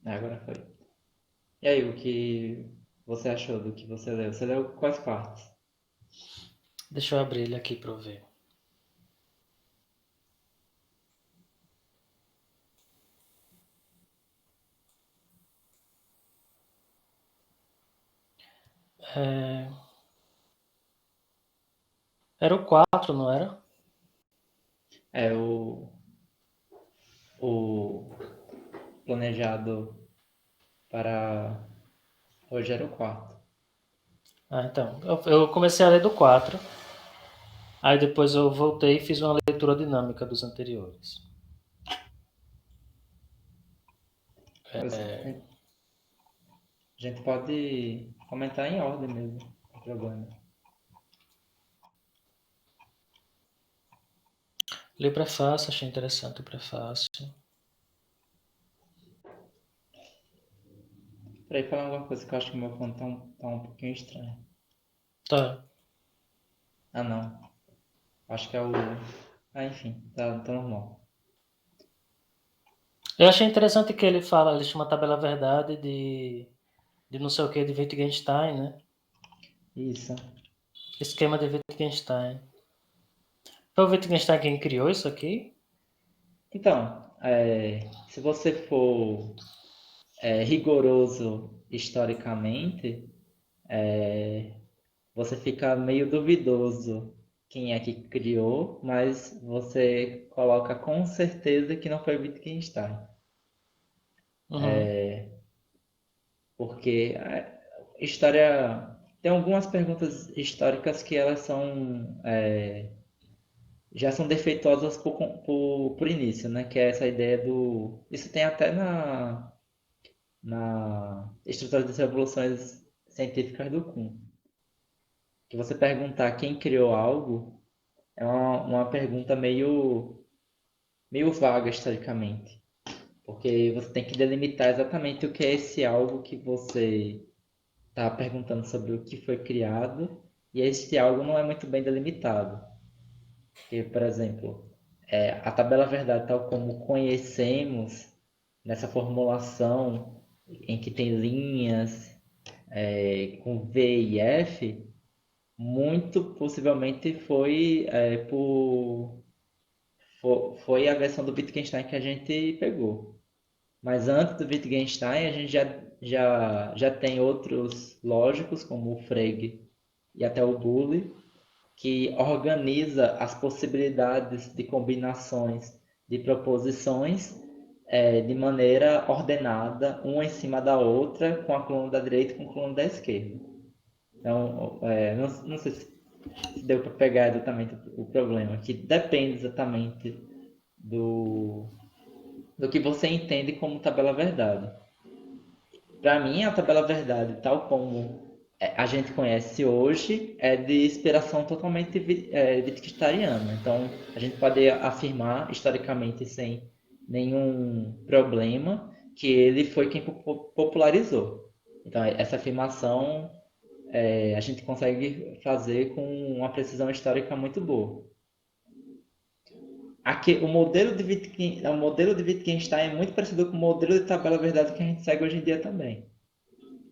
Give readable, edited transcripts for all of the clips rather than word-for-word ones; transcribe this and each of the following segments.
Agora foi. E aí, o que você achou do que você leu? Você leu quais partes? Deixa eu abrir ele aqui para eu ver. É, era o 4, não era? É o planejado para hoje era o quarto. Ah, então. Eu comecei a ler do 4, aí depois eu voltei e fiz uma leitura dinâmica dos anteriores. A gente pode comentar em ordem mesmo, não tem problema. Li o prefácio, achei interessante o prefácio. Peraí, falar alguma coisa que eu acho que o meu fone tá um pouquinho estranho. Tá. Ah, não. Acho que é o. Ah, enfim, tá normal. Eu achei interessante que ele fala, ele chama tabela verdade de não sei o que, de Wittgenstein, né? Isso. Esquema de Wittgenstein. Foi o Wittgenstein quem criou isso aqui? Então, se você for rigoroso historicamente, você fica meio duvidoso quem é que criou, mas você coloca com certeza que não foi Wittgenstein. Uhum. Porque a história. Tem algumas perguntas históricas que elas são. Já são defeituosas por início, né? Que é essa ideia do. Isso tem até na estrutura das revoluções científicas do Kuhn. Que você perguntar quem criou algo é uma pergunta meio vaga historicamente. Porque você tem que delimitar exatamente o que é esse algo que você está perguntando sobre o que foi criado, e esse algo não é muito bem delimitado. Porque, por exemplo, a tabela verdade, tal como conhecemos, nessa formulação em que tem linhas com V e F, muito possivelmente foi a versão do Wittgenstein que a gente pegou. Mas antes do Wittgenstein, a gente já tem outros lógicos, como o Frege e até o Bully, que organiza as possibilidades de combinações de proposições de maneira ordenada, uma em cima da outra, com a coluna da direita e com a coluna da esquerda. Então, não sei se deu para pegar exatamente o problema, que depende exatamente do, do que você entende como tabela verdade. Para mim, a tabela verdade, tal como a gente conhece hoje, é de inspiração totalmente wittgensteiniana. Então, a gente pode afirmar, historicamente, sem nenhum problema, que ele foi quem popularizou. Então, essa afirmação a gente consegue fazer com uma precisão histórica muito boa. Aqui, o modelo de Wittgenstein é muito parecido com o modelo de tabela verdade que a gente segue hoje em dia também.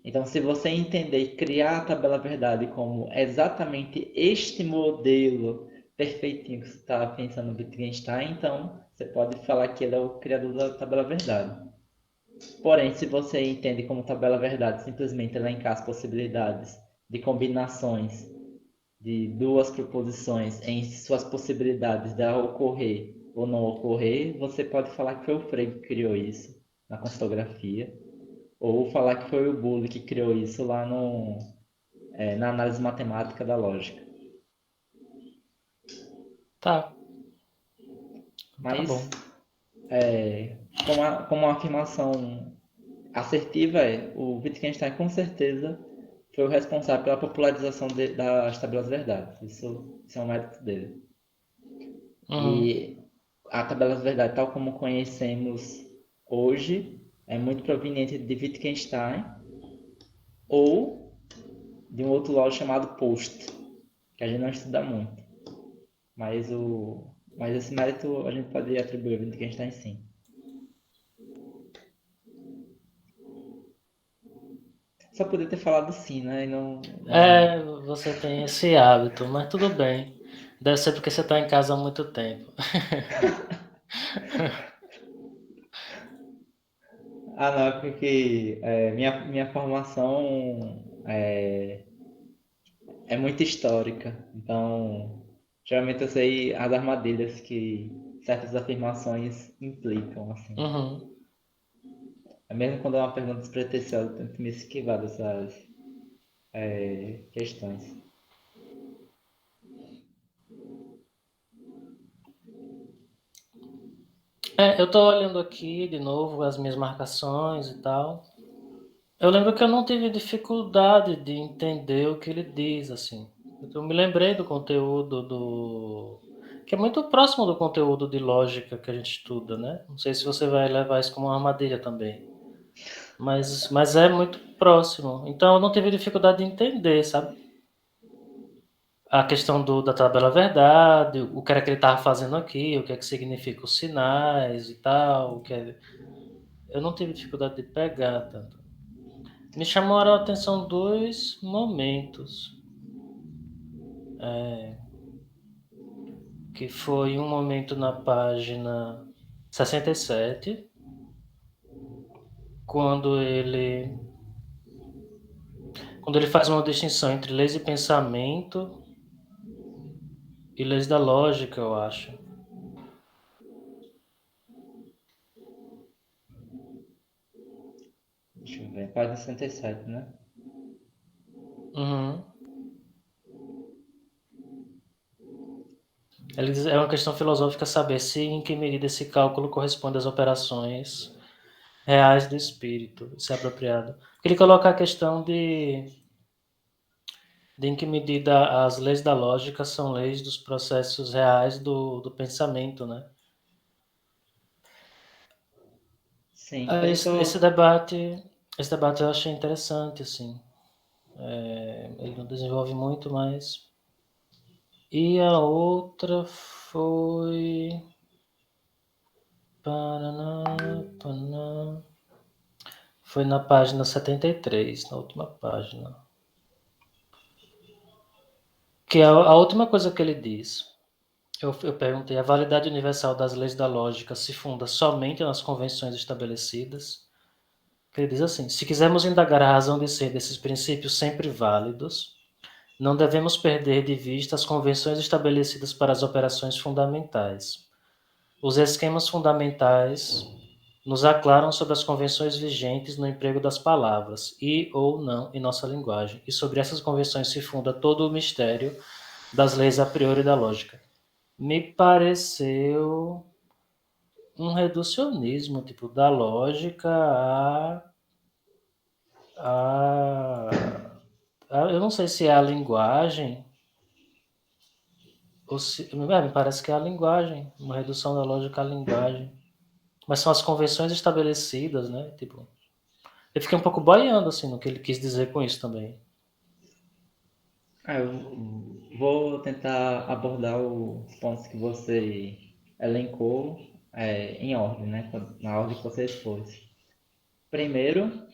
Então, se você entender e criar a tabela verdade como exatamente este modelo perfeitinho que você está pensando no Wittgenstein, então você pode falar que ele é o criador da tabela verdade. Porém, se você entende como tabela verdade simplesmente elencar as possibilidades de combinações de duas proposições em suas possibilidades de ocorrer ou não ocorrer, você pode falar que foi o Frege que criou isso na criptografia. Ou falar que foi o Bully que criou isso lá no, na análise matemática da lógica. Tá, tá Mas, bom. como uma afirmação assertiva o Wittgenstein com certeza foi o responsável pela popularização das tabelas verdades. Isso é um mérito dele. Uhum. E a tabela verdade, tal como conhecemos hoje, é muito proveniente de Wittgenstein ou de um outro lógico chamado Post, que a gente não estuda muito. Mas esse mérito a gente pode atribuir ao Wittgenstein sim. Só podia ter falado sim, né? E não, não... É, você tem esse hábito, mas tudo bem. Deve ser porque você está em casa há muito tempo. Ah, não, é porque minha formação é muito histórica. Então, geralmente eu sei as armadilhas que certas afirmações implicam, assim. Uhum. É mesmo quando é uma pergunta despretensiosa, eu tento me esquivar dessas questões. É, eu tô olhando aqui de novo as minhas marcações e tal. Eu lembro que eu não tive dificuldade de entender o que ele diz, assim. Eu me lembrei do conteúdo do... que é muito próximo do conteúdo de lógica que a gente estuda, né? Não sei se você vai levar isso como uma armadilha também. Mas é muito próximo. Então eu não tive dificuldade de entender, sabe? A questão da tabela verdade, o que era que ele estava fazendo aqui, o que é que significa os sinais e tal. Eu não tive dificuldade de pegar tanto. Me chamaram a atenção dois momentos. Que foi um momento na página 67, quando ele, quando ele faz uma distinção entre leis de pensamento e leis da lógica, eu acho. Deixa eu ver. Página 67, né? Uhum. Ele diz, é uma questão filosófica saber se em que medida esse cálculo corresponde às operações reais do espírito, se é apropriado. Ele coloca a questão de em que medida as leis da lógica são leis dos processos reais do pensamento, né? Sim, Ah, eu tô. esse debate eu achei interessante, assim. Ele não desenvolve muito, mas... E a outra foi... Paraná, paraná. Foi na página 73, na última página. Que é a última coisa que ele diz. Eu perguntei, a validade universal das leis da lógica se funda somente nas convenções estabelecidas? Ele diz assim, se quisermos indagar a razão de ser desses princípios sempre válidos, não devemos perder de vista as convenções estabelecidas para as operações fundamentais. Os esquemas fundamentais nos aclaram sobre as convenções vigentes no emprego das palavras e ou não em nossa linguagem, e sobre essas convenções se funda todo o mistério das leis a priori da lógica. Me pareceu um reducionismo, tipo, da lógica eu não sei se é a linguagem, ou se, me parece que é a linguagem, uma redução da lógica à linguagem. Mas são as convenções estabelecidas, né? Tipo, eu fiquei um pouco boiando, assim, no que ele quis dizer com isso também. Eu vou tentar abordar os pontos que você elencou em ordem, né? Na ordem que você expôs. Primeiro,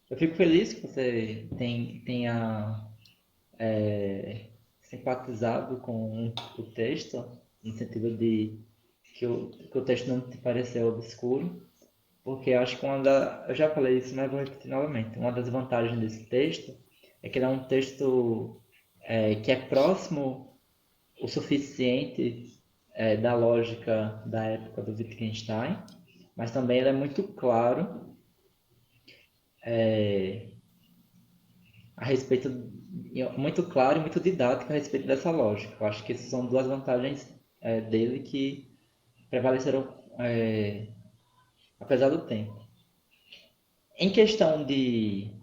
eu fico feliz que você tenha simpatizado com o texto, no sentido de que o texto não te pareceu obscuro, porque eu acho que eu já falei isso, mas vou repetir novamente. Uma das vantagens desse texto é que ele é um texto que é próximo o suficiente da lógica da época do Wittgenstein, mas também ele é muito claro a respeito, muito claro e muito didático a respeito dessa lógica. Eu acho que essas são duas vantagens dele que prevaleceram apesar do tempo. Em questão de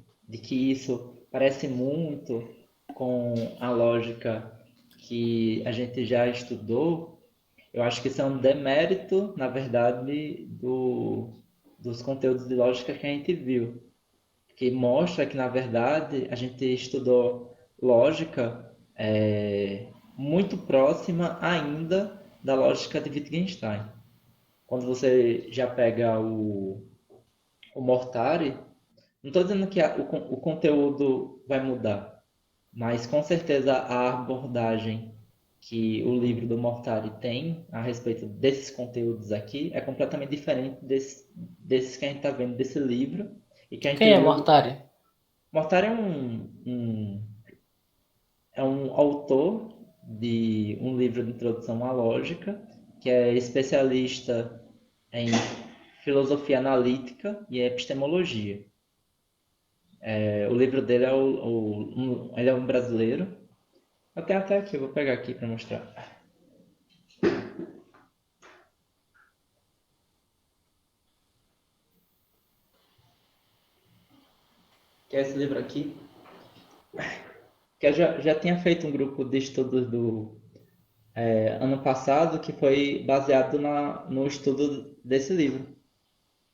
que isso parece muito com a lógica que a gente já estudou, eu acho que isso é um demérito, na verdade, dos conteúdos de lógica que a gente viu, que mostra que, na verdade, a gente estudou lógica muito próxima ainda da lógica de Wittgenstein. Quando você já pega o Mortari, Não estou dizendo que o conteúdo vai mudar, mas com certeza a abordagem que o livro do Mortari tem a respeito desses conteúdos aqui é completamente diferente desses que a gente está vendo desse livro e que a gente Quem é leu. Mortari? Mortari é um autor de um livro de introdução à lógica, que é especialista em filosofia analítica e epistemologia. O livro dele ele é um brasileiro. Até aqui, eu vou pegar aqui para mostrar. Que é esse livro aqui. Que eu já tinha feito um grupo de estudos do ano passado que foi baseado no estudo desse livro.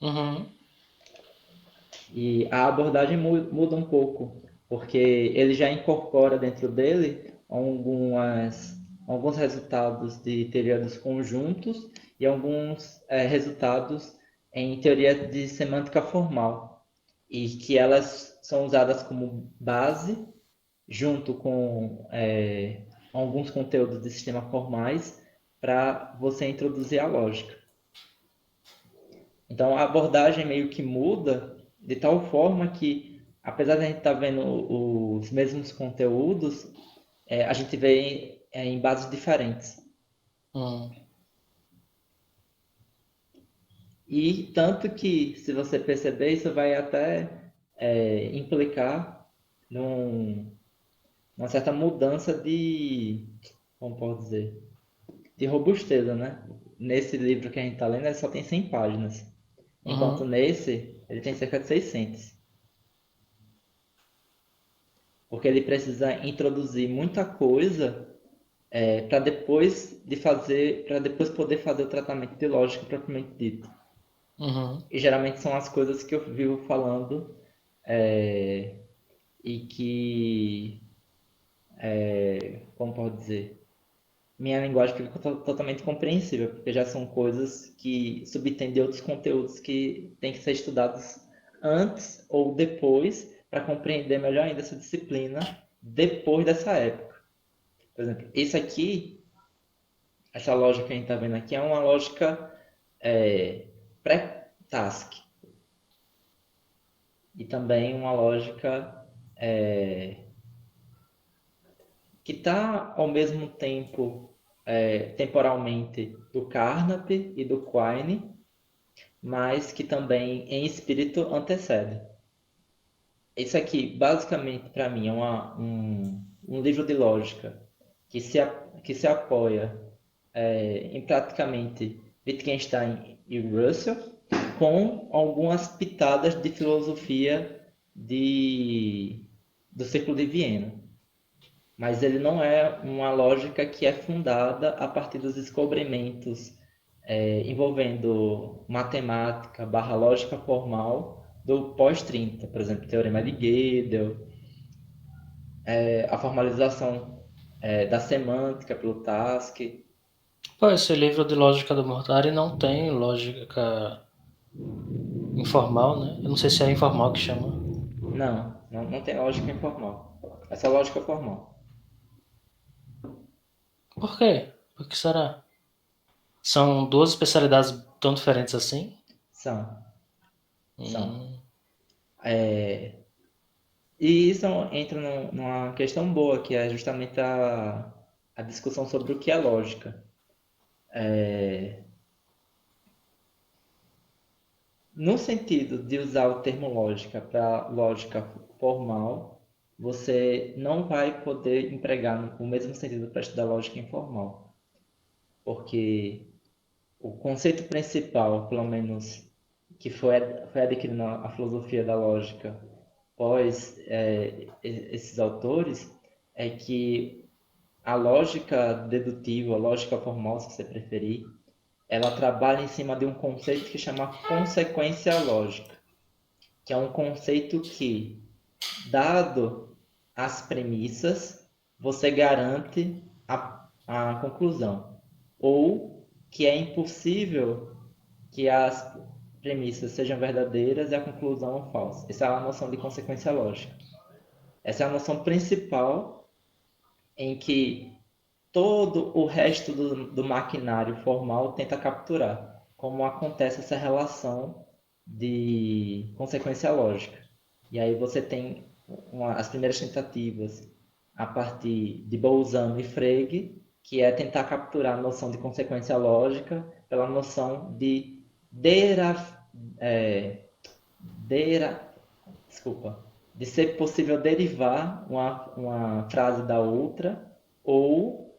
Uhum. E a abordagem muda um pouco, porque ele já incorpora dentro dele alguns resultados de teoria dos conjuntos e alguns resultados em teoria de semântica formal, e que elas são usadas como base, junto com alguns conteúdos de sistemas formais, para você introduzir a lógica. Então a abordagem meio que muda de tal forma que, apesar de a gente estar vendo os mesmos conteúdos, a gente vê em bases diferentes. Hum. E tanto que, se você perceber, isso vai até implicar numa certa mudança como posso dizer, de robusteza, né? Nesse livro que a gente está lendo, ele só tem 100 páginas, enquanto Uhum. nesse ele tem cerca de 600. Porque ele precisa introduzir muita coisa para depois poder fazer o tratamento de lógica propriamente dito. Uhum. E geralmente são as coisas que eu vivo falando e que, como pode dizer, minha linguagem fica totalmente compreensível, porque já são coisas que subtendem outros conteúdos que têm que ser estudados antes ou depois para compreender melhor ainda essa disciplina depois dessa época. Por exemplo, esse aqui, essa lógica que a gente está vendo aqui é uma lógica pré-task e também uma lógica que está ao mesmo tempo temporalmente do Carnap e do Quine, mas que também em espírito antecede. Isso aqui, basicamente, para mim, é um livro de lógica que se apoia em praticamente Wittgenstein e Russell, com algumas pitadas de filosofia do Círculo de Viena. Mas ele não é uma lógica que é fundada a partir dos descobrimentos envolvendo matemática barra lógica formal do pós-30, por exemplo, Teorema de Gödel, a formalização da semântica pelo Task. Pô, esse livro de lógica do Mortari não tem lógica informal, né? Eu não sei se é informal que chama. Não tem lógica informal. Essa é a lógica formal. Por quê? Por que será? São duas especialidades tão diferentes assim? São, são. Hum. E isso entra numa questão boa, que é justamente a discussão sobre o que é lógica. No sentido de usar o termo lógica para lógica formal, você não vai poder empregar o mesmo sentido para estudar lógica informal, porque o conceito principal, pelo menos, que foi adquirido na filosofia da lógica pós esses autores, é que a lógica dedutiva, a lógica formal, se você preferir, ela trabalha em cima de um conceito que chama consequência lógica, que é um conceito que, dado as premissas, você garante a conclusão, ou que é impossível que premissas sejam verdadeiras e a conclusão falsa. Essa é a noção de consequência lógica. Essa é a noção principal em que todo o resto do maquinário formal tenta capturar como acontece essa relação de consequência lógica. E aí você tem as primeiras tentativas a partir de Bolzano e Frege, que é tentar capturar a noção de consequência lógica pela noção de dera, é, dera, desculpa, de ser possível derivar uma frase da outra ou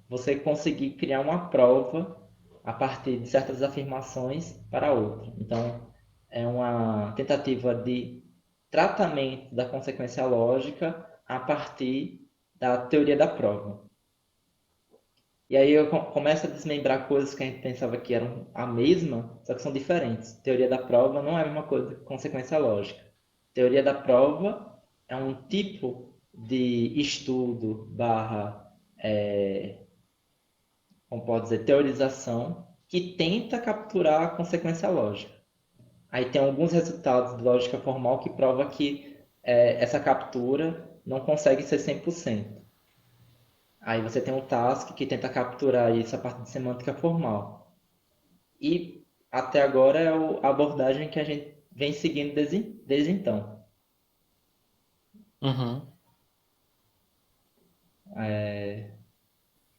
você conseguir criar uma prova a partir de certas afirmações para outra. Então, é uma tentativa de tratamento da consequência lógica a partir da teoria da prova. E aí eu começo a desmembrar coisas que a gente pensava que eram a mesma, só que são diferentes. Teoria da prova não é a mesma coisa que consequência lógica. Teoria da prova é um tipo de estudo barra, como pode dizer, teorização que tenta capturar a consequência lógica. Aí tem alguns resultados de lógica formal que prova que essa captura não consegue ser 100%. Aí você tem um task que tenta capturar isso a partir de semântica formal. E até agora é a abordagem que a gente vem seguindo desde então. Uhum.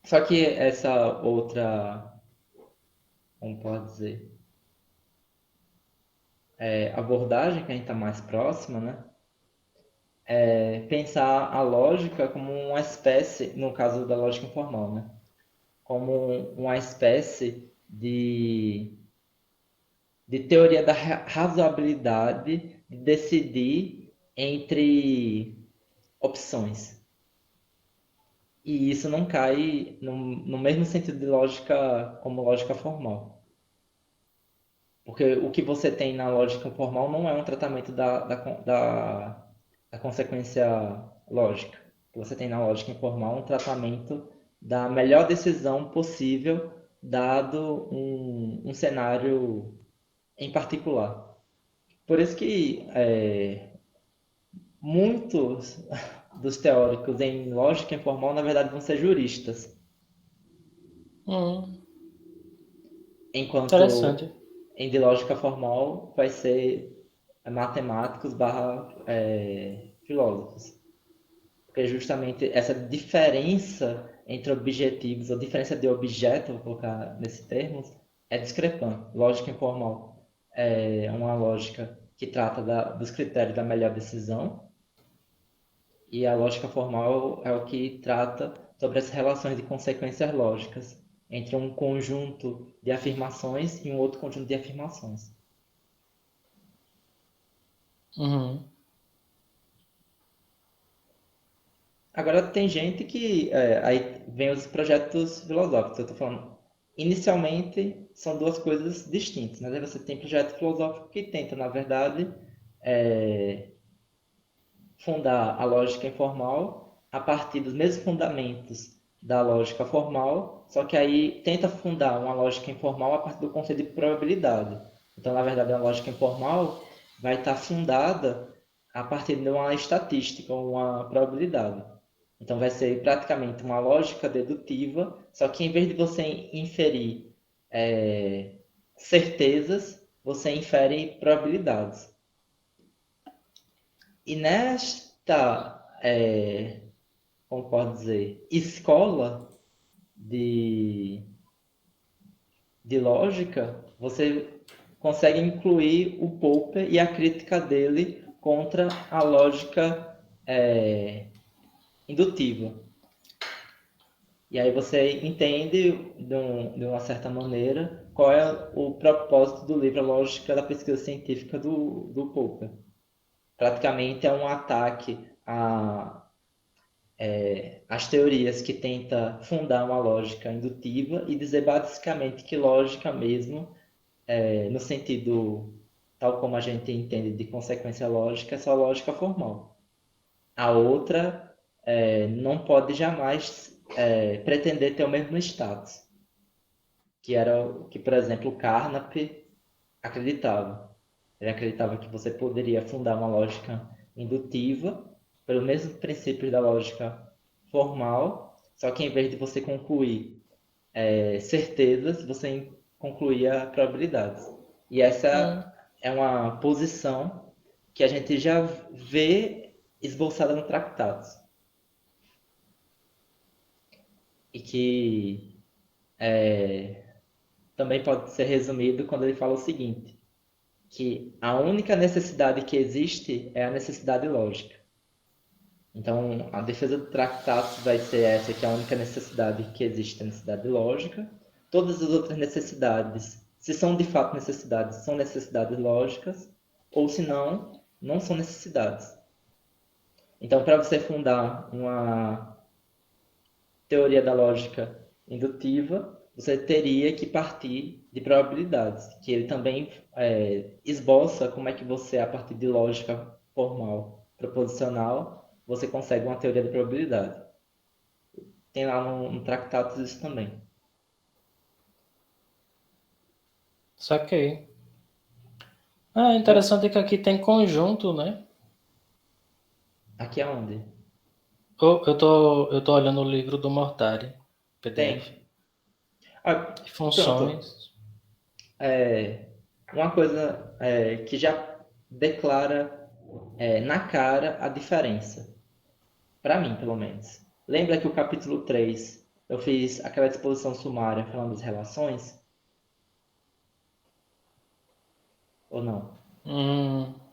Só que essa outra, como pode dizer, abordagem que a gente está mais próxima, né? Pensar a lógica como uma espécie, no caso da lógica informal, né? Como uma espécie de teoria da razoabilidade de decidir entre opções. E isso não cai no mesmo sentido de lógica como lógica formal. Porque o que você tem na lógica formal não é um tratamento da consequência lógica. O que você tem na lógica informal é um tratamento da melhor decisão possível, dado um cenário em particular. Por isso que muitos dos teóricos em lógica informal, na verdade, vão ser juristas, Hum, enquanto interessante. em de lógica formal vai ser matemáticos barra filósofos. Porque justamente essa diferença entre objetivos, ou diferença de objeto, vou colocar nesse termo, é discrepante. Lógica informal é uma lógica que trata dos critérios da melhor decisão, e a lógica formal é o que trata sobre as relações de consequências lógicas entre um conjunto de afirmações e um outro conjunto de afirmações. Uhum. Agora tem gente que aí vem os projetos filosóficos. Eu estou falando, inicialmente são duas coisas distintas, mas aí você tem projeto filosófico que tenta, na verdade, fundar a lógica informal a partir dos mesmos fundamentos da lógica formal, só que aí tenta fundar uma lógica informal a partir do conceito de probabilidade. Então, na verdade, a lógica informal vai estar fundada a partir de uma estatística, uma probabilidade. Então, vai ser praticamente uma lógica dedutiva, só que em vez de você inferir certezas, você infere probabilidades. E nesta, como pode dizer, escola de, de lógica, você consegue incluir o Popper e a crítica dele contra a lógica indutiva. E aí você entende, de uma certa maneira, qual é o propósito do livro A Lógica da Pesquisa Científica do Popper. Praticamente é um ataque às teorias que tenta fundar uma lógica indutiva e dizer basicamente que lógica mesmo, no sentido tal como a gente entende de consequência lógica, é só lógica formal. A outra não pode jamais pretender ter o mesmo status, que era o que, por exemplo, Carnap acreditava. Ele acreditava que você poderia fundar uma lógica indutiva pelo mesmo princípio da lógica formal, só que em vez de você concluir certezas, você concluía probabilidades. E Hum, essa é uma posição que a gente já vê esboçada no Tractatus. E que também pode ser resumido quando ele fala o seguinte, que a única necessidade que existe é a necessidade lógica. Então, a defesa do Tractatus vai ser essa, que é a única necessidade que existe é a necessidade lógica. Todas as outras necessidades, se são de fato necessidades, são necessidades lógicas, ou se não, não são necessidades. Então, para você fundar uma teoria da lógica indutiva, você teria que partir de probabilidades, que ele também esboça como é que você, a partir de lógica formal proposicional, você consegue uma teoria de probabilidade. Tem lá no Tractatus isso também. saquei. Ah, interessante que aqui tem conjunto, né? Aqui é onde? Eu tô olhando o livro do Mortari, PDF. Tem. Ah, E pronto. funções. Uma coisa que já declara na cara a diferença. Para mim, pelo menos. Lembra que o capítulo 3 eu fiz aquela exposição sumária falando das relações? Ou não?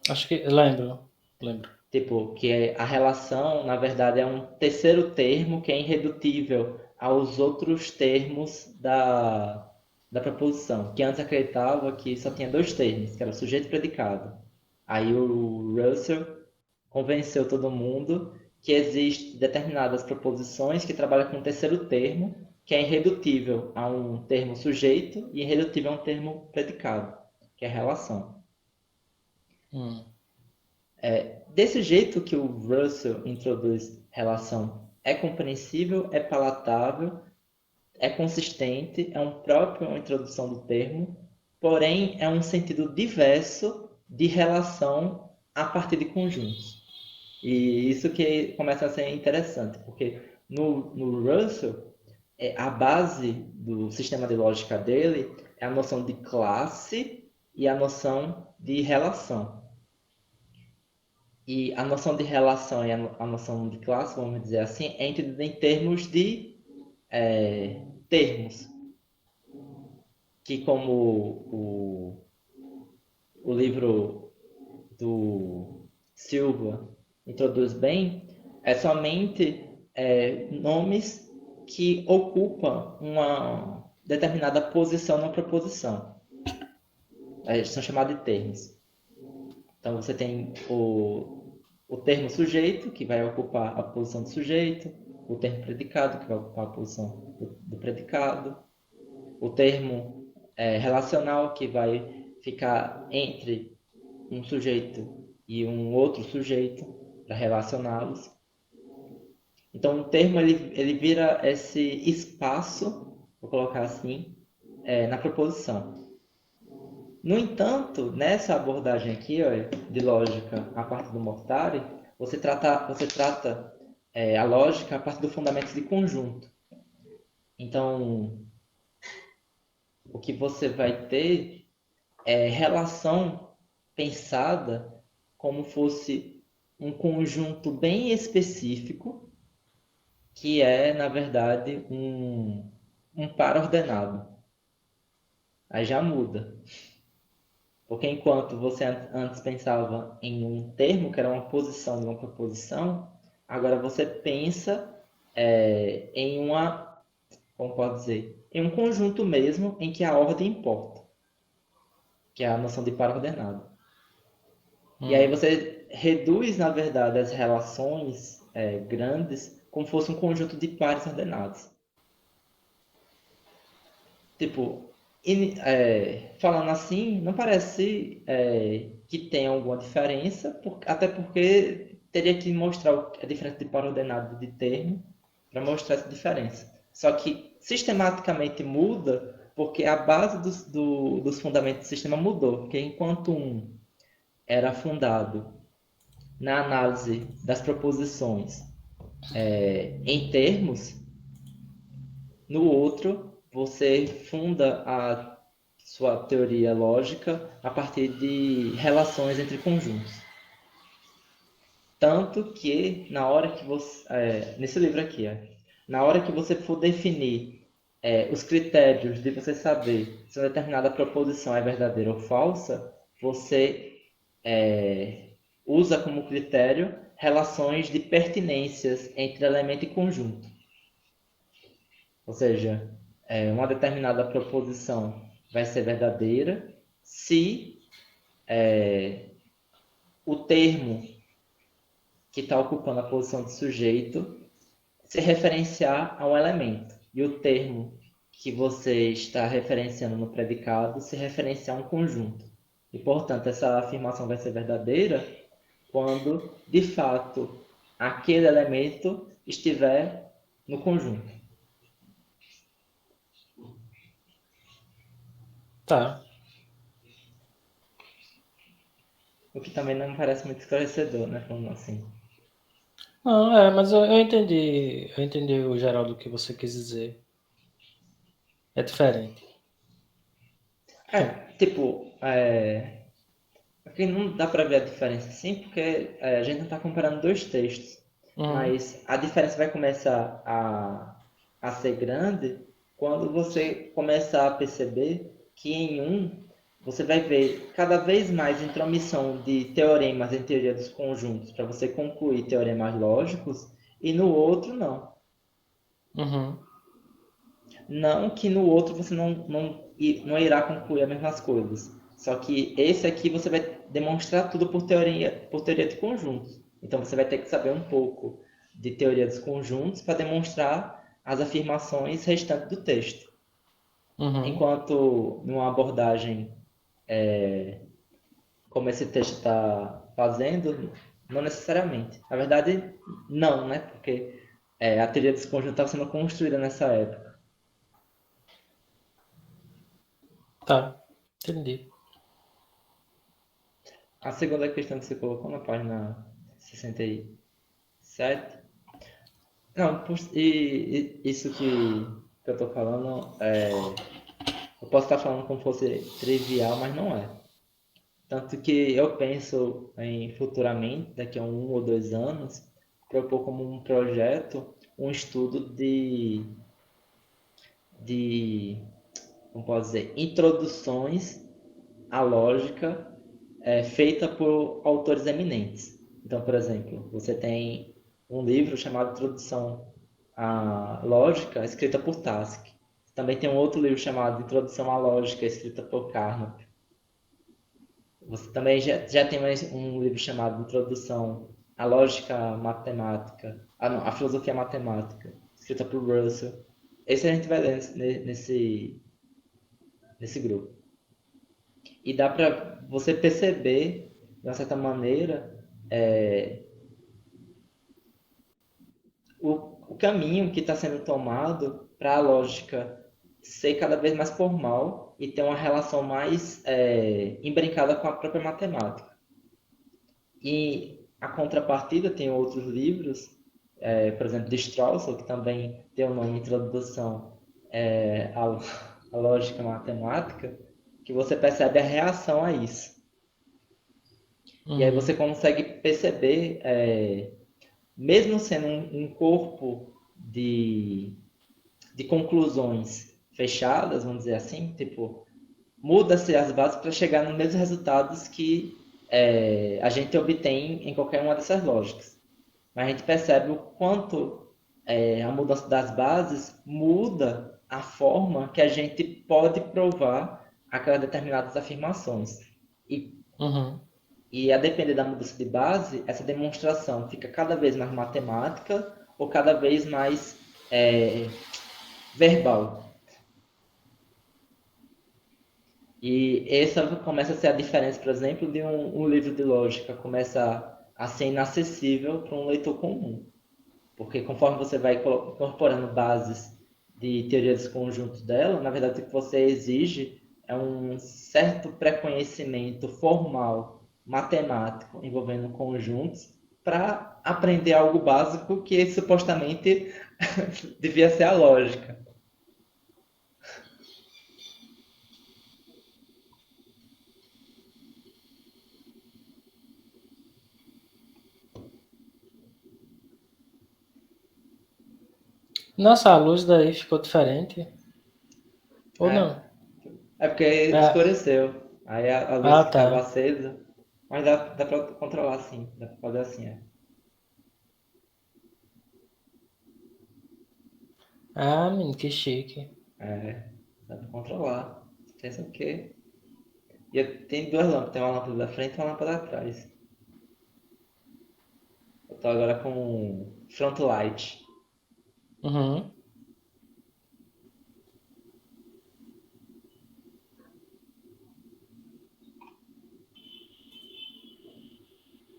Acho que lembro, lembro. Tipo, que a relação, na verdade, é um terceiro termo que é irredutível aos outros termos da proposição. Que antes acreditava que só tinha dois termos, que era o sujeito e predicado. Aí o Russell convenceu todo mundo que existem determinadas proposições que trabalham com um terceiro termo, que é irredutível a um termo sujeito e irredutível a um termo predicado, que é relação. Hum, Desse jeito que o Russell introduz relação, é compreensível, é palatável, é consistente, é um próprio uma introdução do termo, porém é um sentido diverso de relação a partir de conjuntos. E isso que começa a ser interessante, porque no Russell, a base do sistema de lógica dele é a noção de classe e a noção de relação. E a noção de relação e a noção de classe, vamos dizer assim, é entendida em termos de termos, que como o livro do Silva introduz bem, é somente nomes que ocupam uma determinada posição na proposição. São chamados de termos. Então você tem o termo sujeito, que vai ocupar a posição do sujeito, o termo predicado, que vai ocupar a posição do predicado, o termo relacional, que vai ficar entre um sujeito e um outro sujeito para relacioná-los. Então, o termo ele vira esse espaço, vou colocar assim, na proposição. No entanto, nessa abordagem aqui, ó, de lógica a partir do Mortari, você trata a lógica a partir do fundamento de conjunto. Então, o que você vai ter é relação pensada como fosse um conjunto bem específico, que é, na verdade, um par ordenado. Aí já muda. Porque enquanto você antes pensava em um termo, que era uma posição de uma proposição, agora você pensa em uma, como pode dizer, em um conjunto mesmo em que a ordem importa, que é a noção de par ordenado. E aí hum, você reduz, na verdade, as relações grandes como fosse um conjunto de pares ordenados. Tipo, falando assim, não parece que tem alguma diferença, até porque teria que mostrar a diferença de par ordenado de termo para mostrar essa diferença. Só que sistematicamente muda porque a base dos fundamentos do sistema mudou. Porque enquanto um era fundado na análise das proposições em termos, no outro você funda a sua teoria lógica a partir de relações entre conjuntos. Tanto que na hora que você. Nesse livro aqui, na hora que você for definir os critérios de você saber se uma determinada proposição é verdadeira ou falsa, você usa como critério relações de pertinências entre elemento e conjunto. Ou seja, uma determinada proposição vai ser verdadeira se o termo que está ocupando a posição de sujeito se referenciar a um elemento e o termo que você está referenciando no predicado se referenciar a um conjunto. E, portanto, essa afirmação vai ser verdadeira quando, de fato, aquele elemento estiver no conjunto. Tá. O que também não me parece muito esclarecedor, né? Falando assim. Não, mas eu entendi o geral do que você quis dizer. É diferente. Tipo, aqui não dá para ver a diferença assim, porque a gente não está comparando dois textos. Uhum, Mas a diferença vai começar a ser grande quando você começar a perceber que em um você vai ver cada vez mais intromissão de teoremas em teoria dos conjuntos para você concluir teoremas lógicos e no outro não. uhum. Não que no outro você não irá concluir as mesmas coisas. Só que esse aqui você vai demonstrar tudo por teoria de conjuntos. Então você vai ter que saber um pouco de teoria dos conjuntos para demonstrar as afirmações restantes do texto. Uhum. Enquanto numa abordagem como esse texto está fazendo, não necessariamente. Na verdade, não, né? Porque a teoria dos conjuntos estava sendo construída nessa época. Tá. Entendi. A segunda questão que você colocou na página 67. Não, isso que eu tô falando, eu posso estar falando como fosse trivial, mas não é. Tanto que eu penso em futuramente, daqui a 1 ou 2 anos, propor como um projeto um estudo de como posso dizer, introduções à lógica feita por autores eminentes. Então, por exemplo, você tem um livro chamado Introdução à Lógica, escrita por Task. Também tem um outro livro chamado Introdução à Lógica, escrita por Carnap. Você também já tem mais um livro chamado Introdução à Lógica Matemática. Ah, não, a Filosofia Matemática, escrita por Russell. Esse a gente vai ler nesse grupo. E dá para você perceber, de uma certa maneira, o caminho que está sendo tomado para a lógica ser cada vez mais formal e ter uma relação mais embrincada com a própria matemática. E a contrapartida tem outros livros, por exemplo, de Strauss, que também tem o nome Introdução à Lógica Matemática, que você percebe a reação a isso. E aí você Uhum. consegue perceber, mesmo sendo um corpo de conclusões fechadas, vamos dizer assim, tipo, muda-se as bases para chegar nos mesmos resultados que a gente obtém em qualquer uma dessas lógicas. Mas a gente percebe o quanto a mudança das bases muda a forma que a gente pode provar aquelas determinadas afirmações. E Uhum. E a depender da mudança de base, essa demonstração fica cada vez mais matemática ou cada vez mais verbal. E essa começa a ser a diferença, por exemplo, de um livro de lógica começa a ser inacessível para um leitor comum. Porque conforme você vai incorporando bases de teoria dos conjuntos dela, na verdade, o que você exige é um certo pré-conhecimento formal, matemático, envolvendo conjuntos, para aprender algo básico que supostamente devia ser a lógica. Nossa, a luz daí ficou diferente. Ou não? É, é porque É. escureceu. Aí a luz Ah, ficava tá. acesa. Mas dá pra controlar sim. Dá pra fazer assim, é. Ah, menino, que chique. É, dá pra controlar. Pensa o quê? E tem duas lâmpadas. Tem uma lâmpada da frente e uma lâmpada atrás. Eu tô agora com front light. Uhum.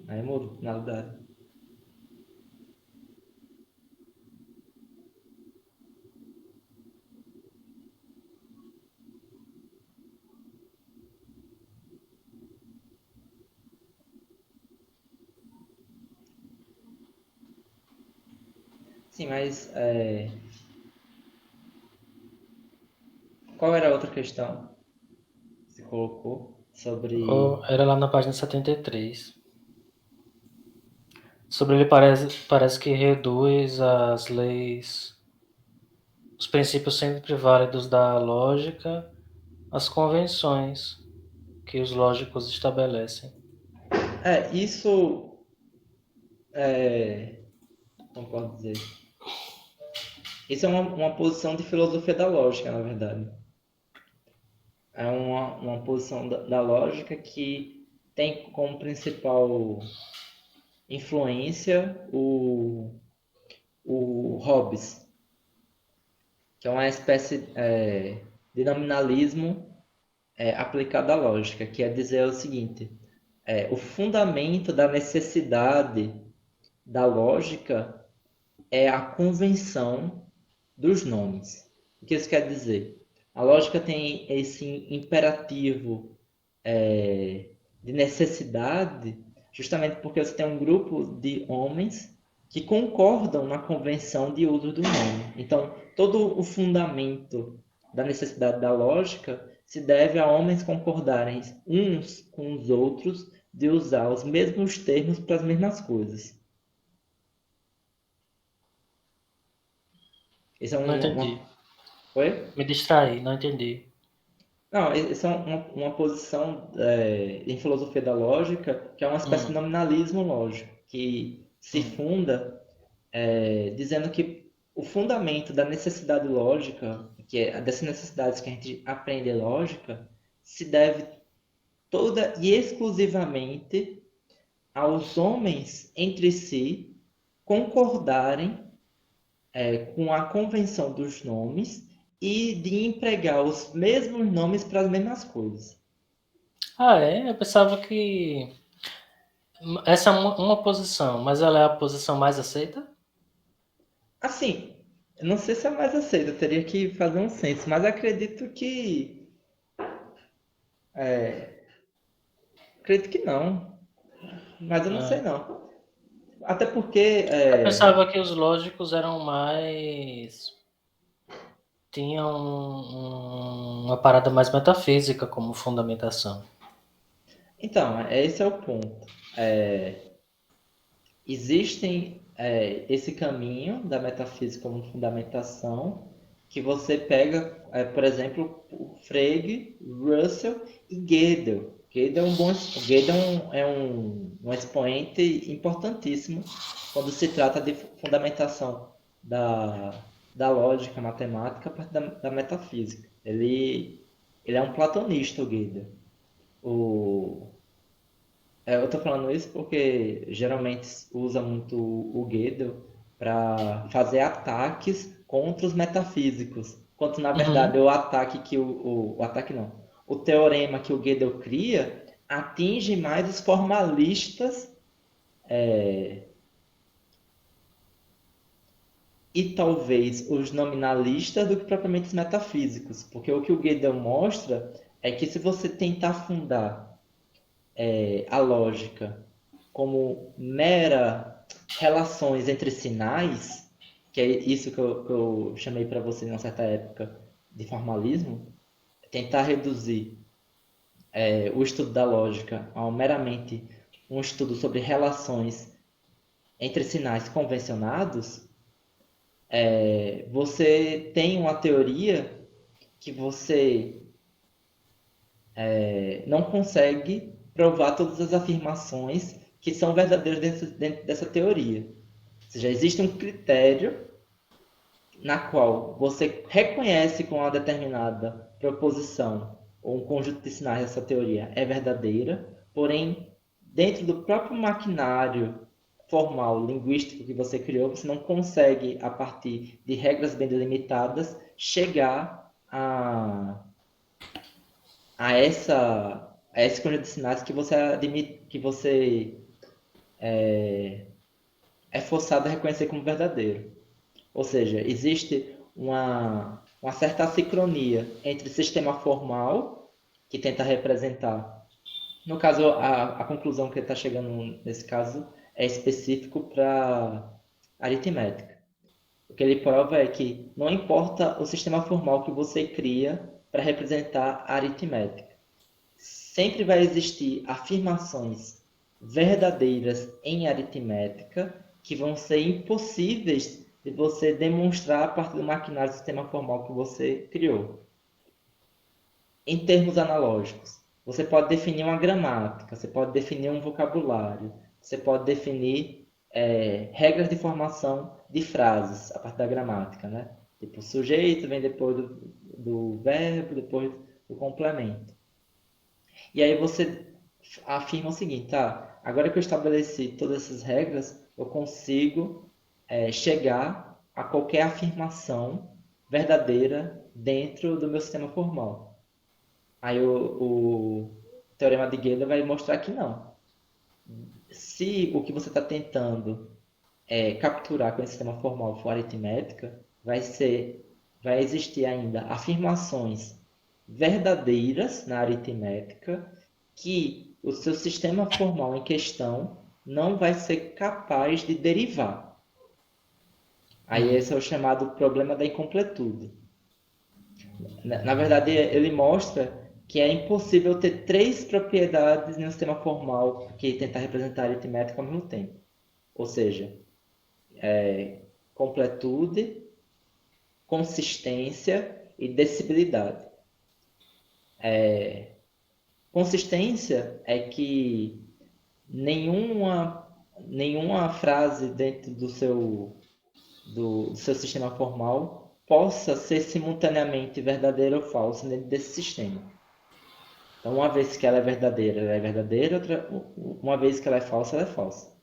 Aí muda na verdade. Sim, mas qual era a outra questão que você colocou sobre. Era lá na página 73. Sobre ele parece que reduz as leis, os princípios sempre válidos da lógica, às convenções que os lógicos estabelecem. Isso. É, como posso dizer? Isso é uma posição de filosofia da lógica, na verdade. É uma posição da lógica que tem como principal influência o Hobbes, que é uma espécie de nominalismo aplicado à lógica, que é dizer o seguinte: o fundamento da necessidade da lógica é a convenção dos nomes. O que isso quer dizer? A lógica tem esse imperativo de necessidade, justamente porque você tem um grupo de homens que concordam na convenção de uso do nome. Então, todo o fundamento da necessidade da lógica se deve a homens concordarem uns com os outros de usar os mesmos termos para as mesmas coisas. Isso é Não entendi. Oi? Me distraí, não entendi. Não, isso é uma posição em filosofia da lógica que é uma espécie de Hum, nominalismo lógico, que se hum. funda dizendo que o fundamento da necessidade lógica, que é dessas necessidades que a gente aprende lógica, se deve toda e exclusivamente aos homens entre si concordarem com a convenção dos nomes e de empregar os mesmos nomes para as mesmas coisas. Ah, é? Eu pensava que essa é uma posição, mas ela é a posição mais aceita? Assim, eu não sei se é mais aceito, eu teria que fazer um censo, mas acredito que. Acredito que não, mas eu não sei Ah, não. Até porque. eu pensava que os lógicos eram mais. Tinham uma parada mais metafísica como fundamentação. Então, esse é o ponto. Existem esse caminho da metafísica como fundamentação, que você pega, por exemplo, o Frege, Russell e Gödel. Gödel um expoente importantíssimo quando se trata de fundamentação da lógica matemática a partir da metafísica. Ele é um platonista, o Gödel. O, eu tô falando isso porque geralmente usa muito o Gödel para fazer ataques contra os metafísicos. Enquanto na verdade Uhum. o ataque que o ataque não, o teorema que o Gödel cria atinge mais os formalistas e talvez os nominalistas do que propriamente os metafísicos. Porque o que o Gödel mostra é que se você tentar fundar a lógica como mera relações entre sinais, que é isso que eu chamei para você em uma certa época de formalismo, tentar reduzir o estudo da lógica a meramente um estudo sobre relações entre sinais convencionados, você tem uma teoria que você não consegue provar todas as afirmações que são verdadeiras dentro dessa teoria. Ou seja, existe um critério na qual você reconhece com uma determinada proposição ou um conjunto de sinais dessa teoria é verdadeira, porém, dentro do próprio maquinário formal, linguístico que você criou, você não consegue, a partir de regras bem delimitadas, chegar a esse conjunto de sinais que você admite, que você é forçado a reconhecer como verdadeiro. Ou seja, existe uma certa assincronia entre o sistema formal, que tenta representar. No caso, a conclusão que ele está chegando nesse caso é específico para aritmética. O que ele prova é que não importa o sistema formal que você cria para representar a aritmética, sempre vai existir afirmações verdadeiras em aritmética que vão ser impossíveis de você demonstrar a partir do maquinário do sistema formal que você criou. Em termos analógicos, você pode definir uma gramática, você pode definir um vocabulário, você pode definir regras de formação de frases a partir da gramática, né? Tipo, o sujeito vem depois do verbo, depois do complemento. E aí você afirma o seguinte, tá? Agora que eu estabeleci todas essas regras, eu consigo chegar a qualquer afirmação verdadeira dentro do meu sistema formal. Aí o teorema de Gödel vai mostrar que não. Se o que você está tentando capturar com esse sistema formal for aritmética, vai existir ainda afirmações verdadeiras na aritmética que o seu sistema formal em questão não vai ser capaz de derivar. Aí esse é o chamado problema da incompletude. Na verdade, ele mostra que é impossível ter três propriedades em um sistema formal que tenta representar a aritmética ao mesmo tempo. Ou seja, completude, consistência e decibilidade. Consistência é que nenhuma frase dentro do seu sistema formal possa ser simultaneamente verdadeira ou falsa dentro desse sistema. Então, uma vez que ela é verdadeira, uma vez que ela é falsa.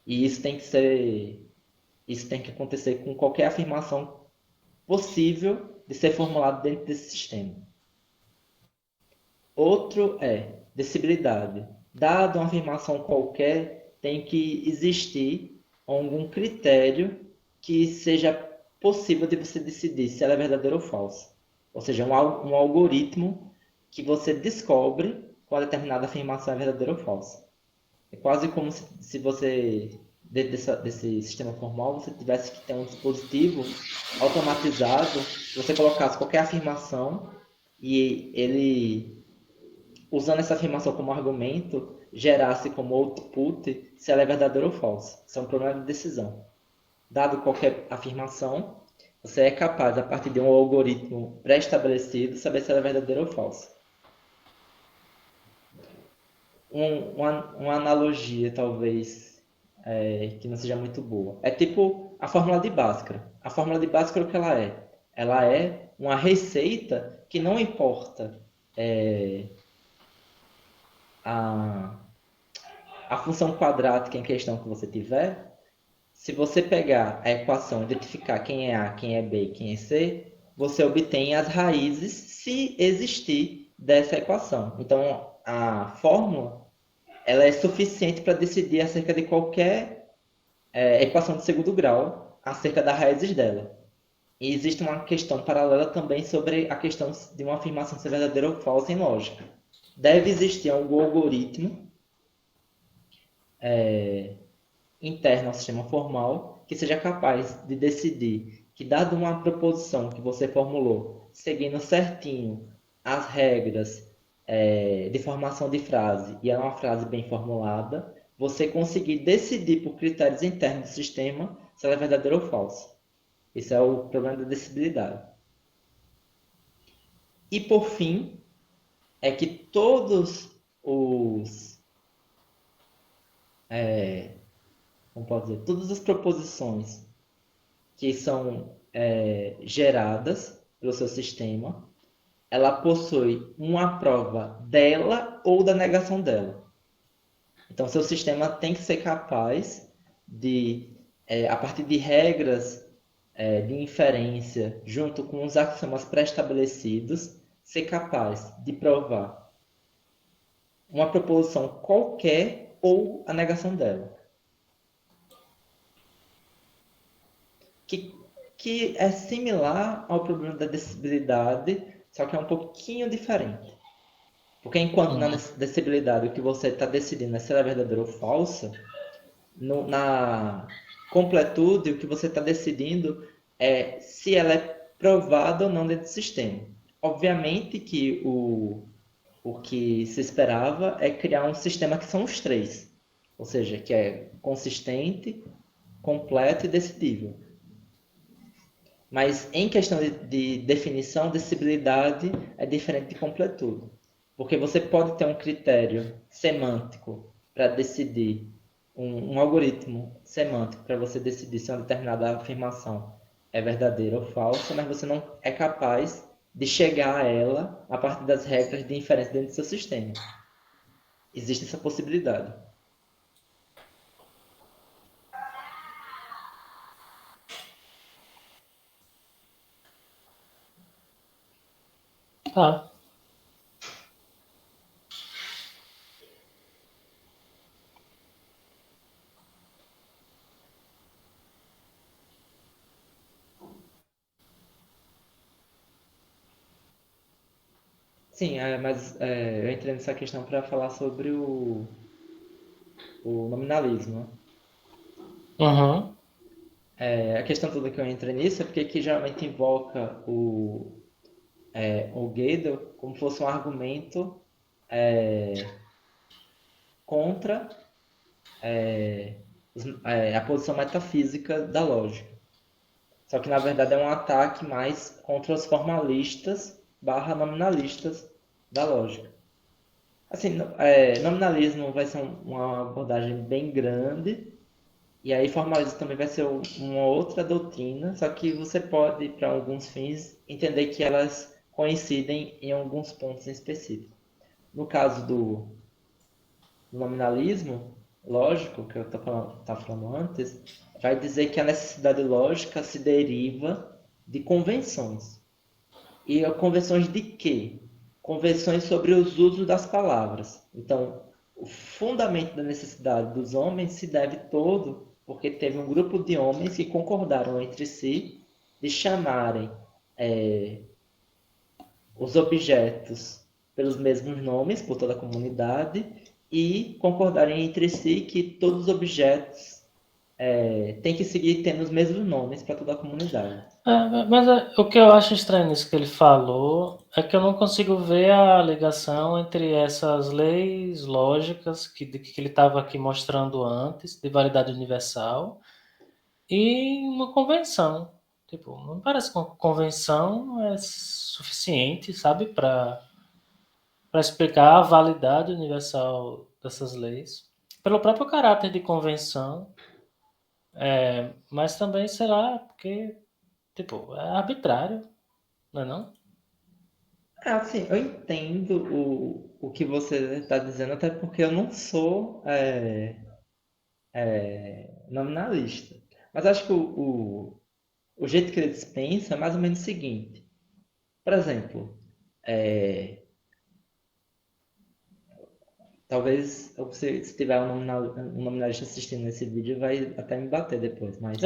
E isso tem que acontecer com qualquer afirmação possível de ser formulada dentro desse sistema. Outro é decibilidade. Dado uma afirmação qualquer, tem que existir algum critério que seja possível de você decidir se ela é verdadeira ou falsa. Ou seja, um algoritmo que você descobre qual determinada afirmação é verdadeira ou falsa. É quase como se você, dentro desse sistema formal, você tivesse que ter um dispositivo automatizado, você colocasse qualquer afirmação e ele, usando essa afirmação como argumento, gerasse como output se ela é verdadeira ou falsa. Isso é um problema de decisão. Dado qualquer afirmação, você é capaz, a partir de um algoritmo pré-estabelecido, saber se ela é verdadeira ou falsa. Uma analogia, talvez, que não seja muito boa. É tipo a fórmula de Bhaskara. A fórmula de Bhaskara, o que ela é? Ela é uma receita que não importa a, a função quadrática em questão que você tiver. Se você pegar a equação, identificar quem é A, quem é B e quem é C, você obtém as raízes, se existir, dessa equação. Então, a fórmula ela é suficiente para decidir acerca de qualquer equação de segundo grau acerca das raízes dela. E existe uma questão paralela também sobre a questão de uma afirmação ser verdadeira ou falsa em lógica. Deve existir algum algoritmo interno ao sistema formal que seja capaz de decidir que, dado uma proposição que você formulou, seguindo certinho as regras de formação de frase, e é uma frase bem formulada, você conseguir decidir por critérios internos do sistema se ela é verdadeira ou falsa. Esse é o problema da decidibilidade. E por fim, é que todos os, como pode dizer, todas as proposições que são geradas pelo seu sistema, ela possui uma prova dela ou da negação dela. Então, seu sistema tem que ser capaz de, a partir de regras de inferência, junto com os axiomas pré-estabelecidos, ser capaz de provar uma proposição qualquer ou a negação dela. Que, que é similar ao problema da decidibilidade, só que é um pouquinho diferente. Porque enquanto na decidibilidade o que você está decidindo é se ela é verdadeira ou falsa, na completude o que você está decidindo é se ela é provada ou não dentro do sistema. Obviamente que o que se esperava é criar um sistema que são os três. Ou seja, que é consistente, completo e decidível. Mas em questão de definição, decidibilidade é diferente de completude. Porque você pode ter um critério semântico para decidir, um algoritmo semântico para você decidir se uma determinada afirmação é verdadeira ou falsa, mas você não é capaz de chegar a ela a partir das regras de inferência dentro do seu sistema. Existe essa possibilidade. Tá. Sim, mas eu entrei nessa questão para falar sobre o nominalismo. Né? Uhum. A questão toda que eu entrei nisso é porque que geralmente invoca o Gödel como fosse um argumento contra a posição metafísica da lógica. Só que na verdade é um ataque mais contra os formalistas barra nominalistas da lógica. Assim, nominalismo vai ser uma abordagem bem grande, e aí formalismo também vai ser uma outra doutrina, só que você pode, para alguns fins, entender que elas coincidem em alguns pontos em específico. No caso do nominalismo lógico, que eu estava falando antes, vai dizer que a necessidade lógica se deriva de convenções. E convenções de quê? Convenções sobre os usos das palavras. Então, o fundamento da necessidade dos homens se deve todo porque teve um grupo de homens que concordaram entre si de chamarem os objetos pelos mesmos nomes por toda a comunidade e concordarem entre si que todos os objetos têm que seguir tendo os mesmos nomes para toda a comunidade. Mas o que eu acho estranho nisso que ele falou é que eu não consigo ver a ligação entre essas leis lógicas que ele estava aqui mostrando antes, de validade universal, e uma convenção. Tipo, não parece que uma convenção é suficiente, sabe, para explicar a validade universal dessas leis. Pelo próprio caráter de convenção, mas também, sei lá, porque, tipo, é arbitrário, não é não? Assim, eu entendo o que você está dizendo, até porque eu não sou nominalista. Mas acho que o jeito que eles pensam é mais ou menos o seguinte. Por exemplo, talvez se tiver um nominalista assistindo esse vídeo, vai até me bater depois, mas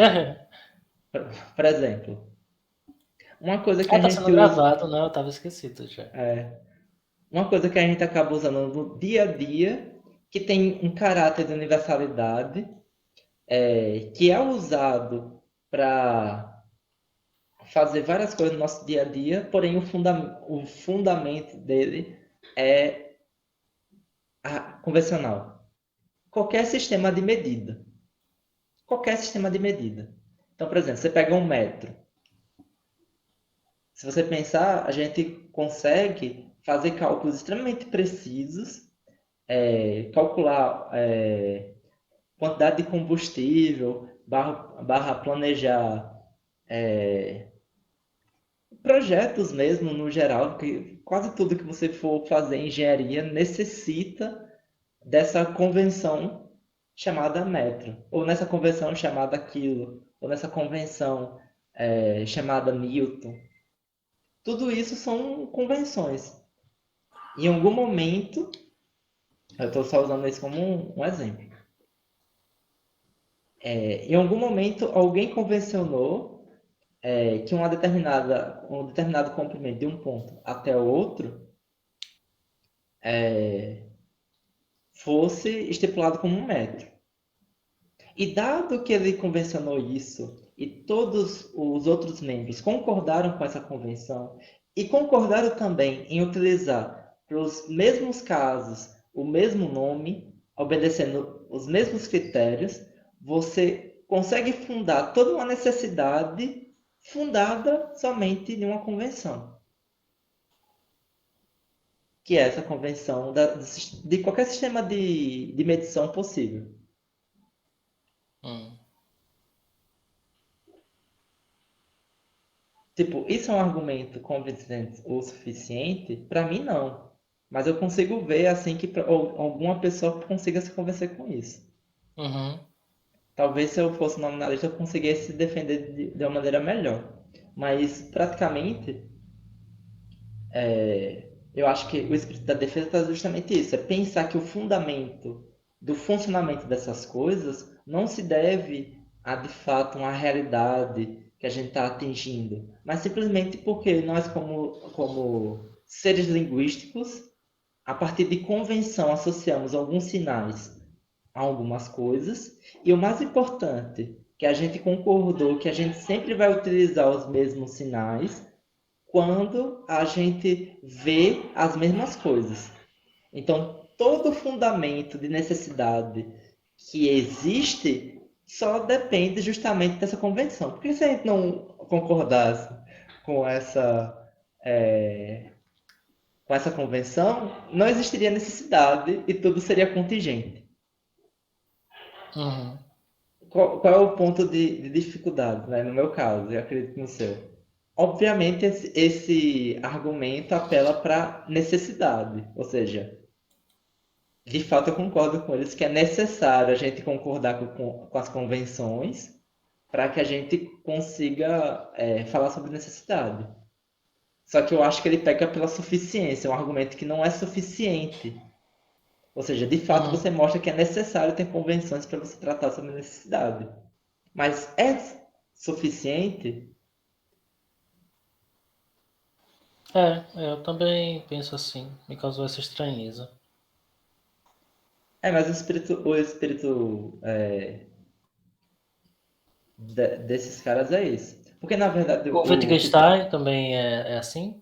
Por exemplo, uma coisa que Ah, a tá gente sendo usa, gravado, né? Eu tava esquecido já. uma coisa que a gente acaba usando no dia a dia, que tem um caráter de universalidade, que é usado para fazer várias coisas no nosso dia a dia, porém o fundamento dele é convencional. Qualquer sistema de medida. Qualquer sistema de medida. Então, por exemplo, você pega um metro. Se você pensar, a gente consegue fazer cálculos extremamente precisos, calcular quantidade de combustível, barra planejar projetos mesmo no geral, porque quase tudo que você for fazer em engenharia necessita dessa convenção chamada metro, ou nessa convenção chamada quilo, ou nessa convenção chamada Newton. Tudo isso são convenções. Em algum momento, eu estou só usando isso como um exemplo. Em algum momento, alguém convencionou que um determinado comprimento de um ponto até o outro fosse estipulado como um metro. E dado que ele convencionou isso e todos os outros membros concordaram com essa convenção e concordaram também em utilizar para os mesmos casos o mesmo nome, obedecendo os mesmos critérios, você consegue fundar toda uma necessidade fundada somente em uma convenção, que é essa convenção de qualquer sistema de medição possível. Hum. Tipo, isso é um argumento convincente o suficiente? Para mim, não. Mas eu consigo ver assim que alguma pessoa consiga se convencer com isso. Uhum. Talvez se eu fosse nominalista eu conseguisse se defender de uma maneira melhor. Mas praticamente, eu acho que o espírito da defesa está justamente isso. É pensar que o fundamento do funcionamento dessas coisas não se deve a de fato uma realidade que a gente está atingindo, mas simplesmente porque nós, como seres linguísticos, a partir de convenção, associamos alguns sinais a algumas coisas, e o mais importante, que a gente concordou que a gente sempre vai utilizar os mesmos sinais quando a gente vê as mesmas coisas. Então, todo fundamento de necessidade que existe só depende justamente dessa convenção. Porque se a gente não concordasse com com essa convenção, não existiria necessidade e tudo seria contingente. Uhum. Qual é o ponto de dificuldade, né? No meu caso, eu acredito que no seu. Obviamente, esse argumento apela para necessidade, ou seja, de fato, eu concordo com eles que é necessário a gente concordar com as convenções para que a gente consiga falar sobre necessidade. Só que eu acho que ele peca pela suficiência, é um argumento que não é suficiente. Ou seja, de fato Uhum. você mostra que é necessário ter convenções para você tratar sobre necessidade. Mas é suficiente? Eu também penso assim. Me causou essa estranheza. Mas o espírito desses caras é esse. Porque na verdade O o que Wittgenstein também é assim?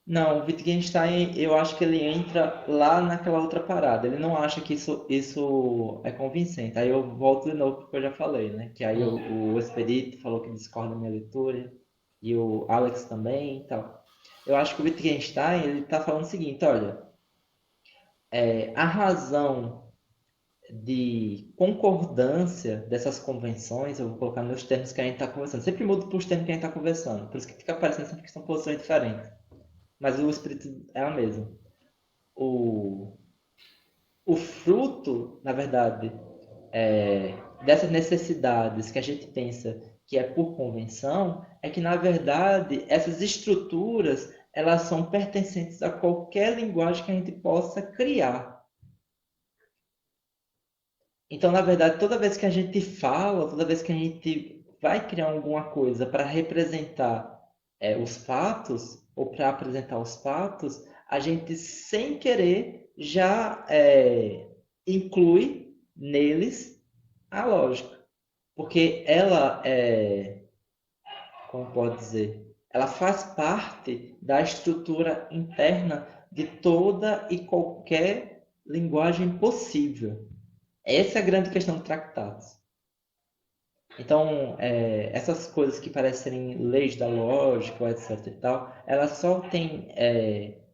não, o Wittgenstein, eu acho que ele entra lá naquela outra parada. Ele não acha que isso é convincente. Aí eu volto de novo porque eu já falei, né? Que aí Hum. o Expedito falou que discorda da minha leitura e o Alex também e tal. Eu acho que o Wittgenstein, ele tá falando o seguinte, olha, a razão de concordância dessas convenções, eu vou colocar nos termos que a gente está conversando. Sempre mudo para os termos que a gente está conversando. Por isso que fica parecendo sempre que são posições diferentes. Mas o espírito é a mesma. O, o fruto, na verdade, dessas necessidades que a gente pensa que é por convenção, é que, na verdade, essas estruturas elas são pertencentes a qualquer linguagem que a gente possa criar. Então, na verdade, toda vez que a gente fala, toda vez que a gente vai criar alguma coisa para representar os fatos, ou para apresentar os fatos, a gente, sem querer, já inclui neles a lógica. Porque ela como pode dizer, ela faz parte da estrutura interna de toda e qualquer linguagem possível. Essa é a grande questão do tratados. Então, essas coisas que parecem leis da lógica, etc. e tal, elas só têm,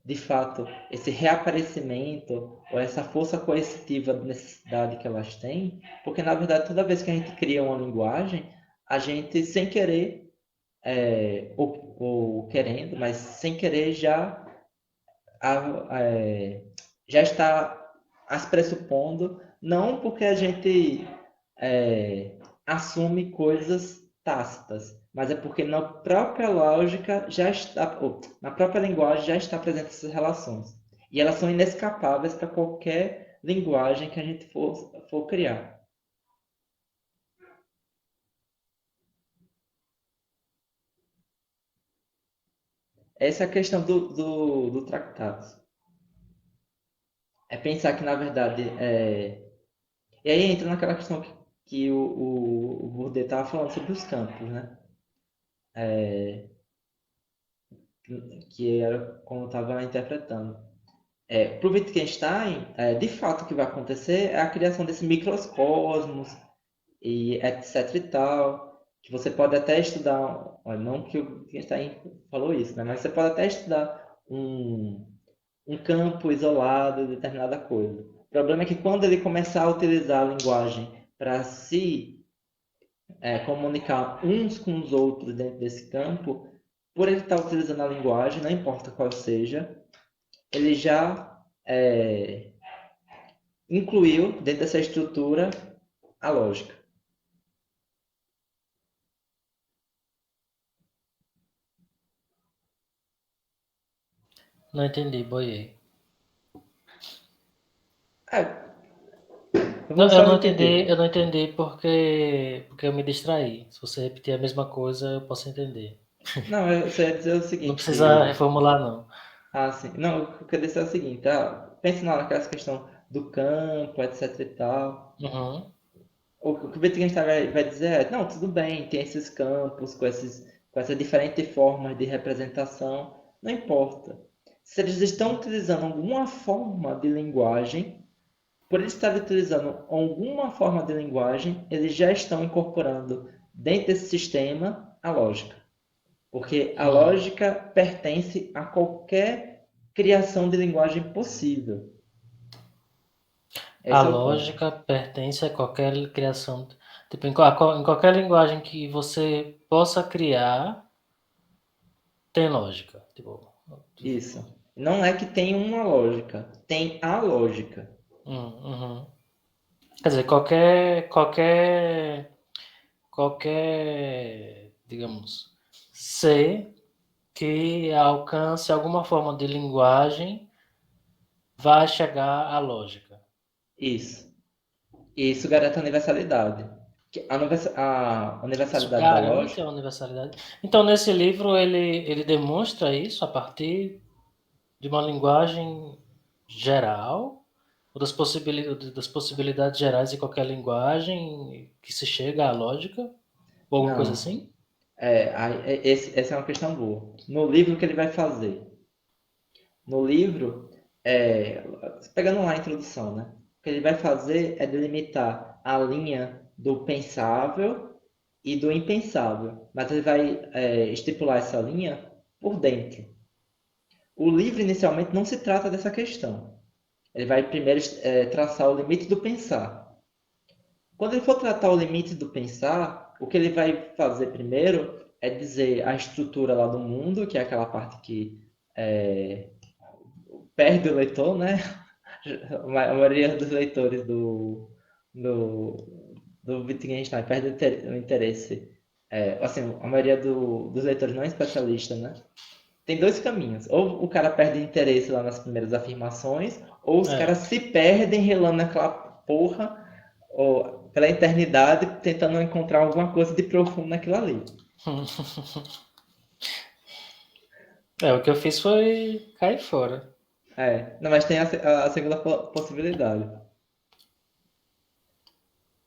de fato, esse reaparecimento ou essa força coercitiva de necessidade que elas têm, porque, na verdade, toda vez que a gente cria uma linguagem, a gente, sem querer, ou querendo, mas sem querer, já está as pressupondo, não porque a gente assume coisas tácitas, mas é porque na própria lógica já está, ou, na própria linguagem já está presente essas relações. E elas são inescapáveis para qualquer linguagem que a gente for criar. Essa é a questão do tratado. É pensar que, na verdade, e aí entra naquela questão que o Bourdieu estava falando sobre os campos, né? Que era como eu estava interpretando. Para o Wittgenstein, de fato, o que vai acontecer é a criação desse microcosmos e etc e tal, que você pode até estudar, olha, não que o Wittgenstein falou isso, né? Mas você pode até estudar um campo isolado de determinada coisa. O problema é que quando ele começar a utilizar a linguagem para se comunicar uns com os outros dentro desse campo, por ele estar utilizando a linguagem, não importa qual seja, ele já incluiu dentro dessa estrutura a lógica. Não entendi, boiei. Eu vou Não, só repetir. eu não entendi porque eu me distraí. Se você repetir a mesma coisa, eu posso entender. Não, eu só ia dizer o Não seguinte, precisa que... reformular, não. Ah, sim. Não, o que eu queria dizer é o seguinte, pense naquela questão do campo, etc e tal. Uhum. O que o Wittgenstein vai dizer é, não, tudo bem, tem esses campos com essas diferentes formas de representação, não importa. Se eles estão utilizando alguma forma de linguagem, por eles estarem utilizando alguma forma de linguagem, eles já estão incorporando dentro desse sistema a lógica. Porque a Uhum. lógica pertence a qualquer criação de linguagem possível. A Esse é o ponto. lógica pertence a qualquer criação. Tipo, em qualquer linguagem que você possa criar, tem lógica. Tipo, Isso. Não é que tem uma lógica, tem a lógica. uhum. Quer dizer, qualquer, digamos, ser que alcance alguma forma de linguagem vai chegar à lógica. Isso. Isso garante a universalidade. A Isso universalidade da garante a lógica. universalidade. Então, nesse livro, ele demonstra isso a partir de uma linguagem geral, ou das possibilidades gerais de qualquer linguagem que se chega à lógica, ou alguma coisa Não. assim? Essa é uma questão boa. No livro, o que ele vai fazer? No livro, é, pegando lá a introdução, né? O que ele vai fazer é delimitar a linha do pensável e do impensável. Mas ele vai estipular essa linha por dentro. O livro, inicialmente, não se trata dessa questão. Ele vai primeiro traçar o limite do pensar. Quando ele for tratar o limite do pensar, o que ele vai fazer primeiro é dizer a estrutura lá do mundo, que é aquela parte que perde o leitor, né? A maioria dos leitores do Wittgenstein perde o interesse. Assim, a maioria dos leitores não é especialista, né? Tem dois caminhos. Ou o cara perde interesse lá nas primeiras afirmações, ou os caras É. se perdem relando naquela porra, ou pela eternidade tentando encontrar alguma coisa de profundo naquilo ali. É, o que eu fiz foi cair fora. Não, mas tem a segunda possibilidade.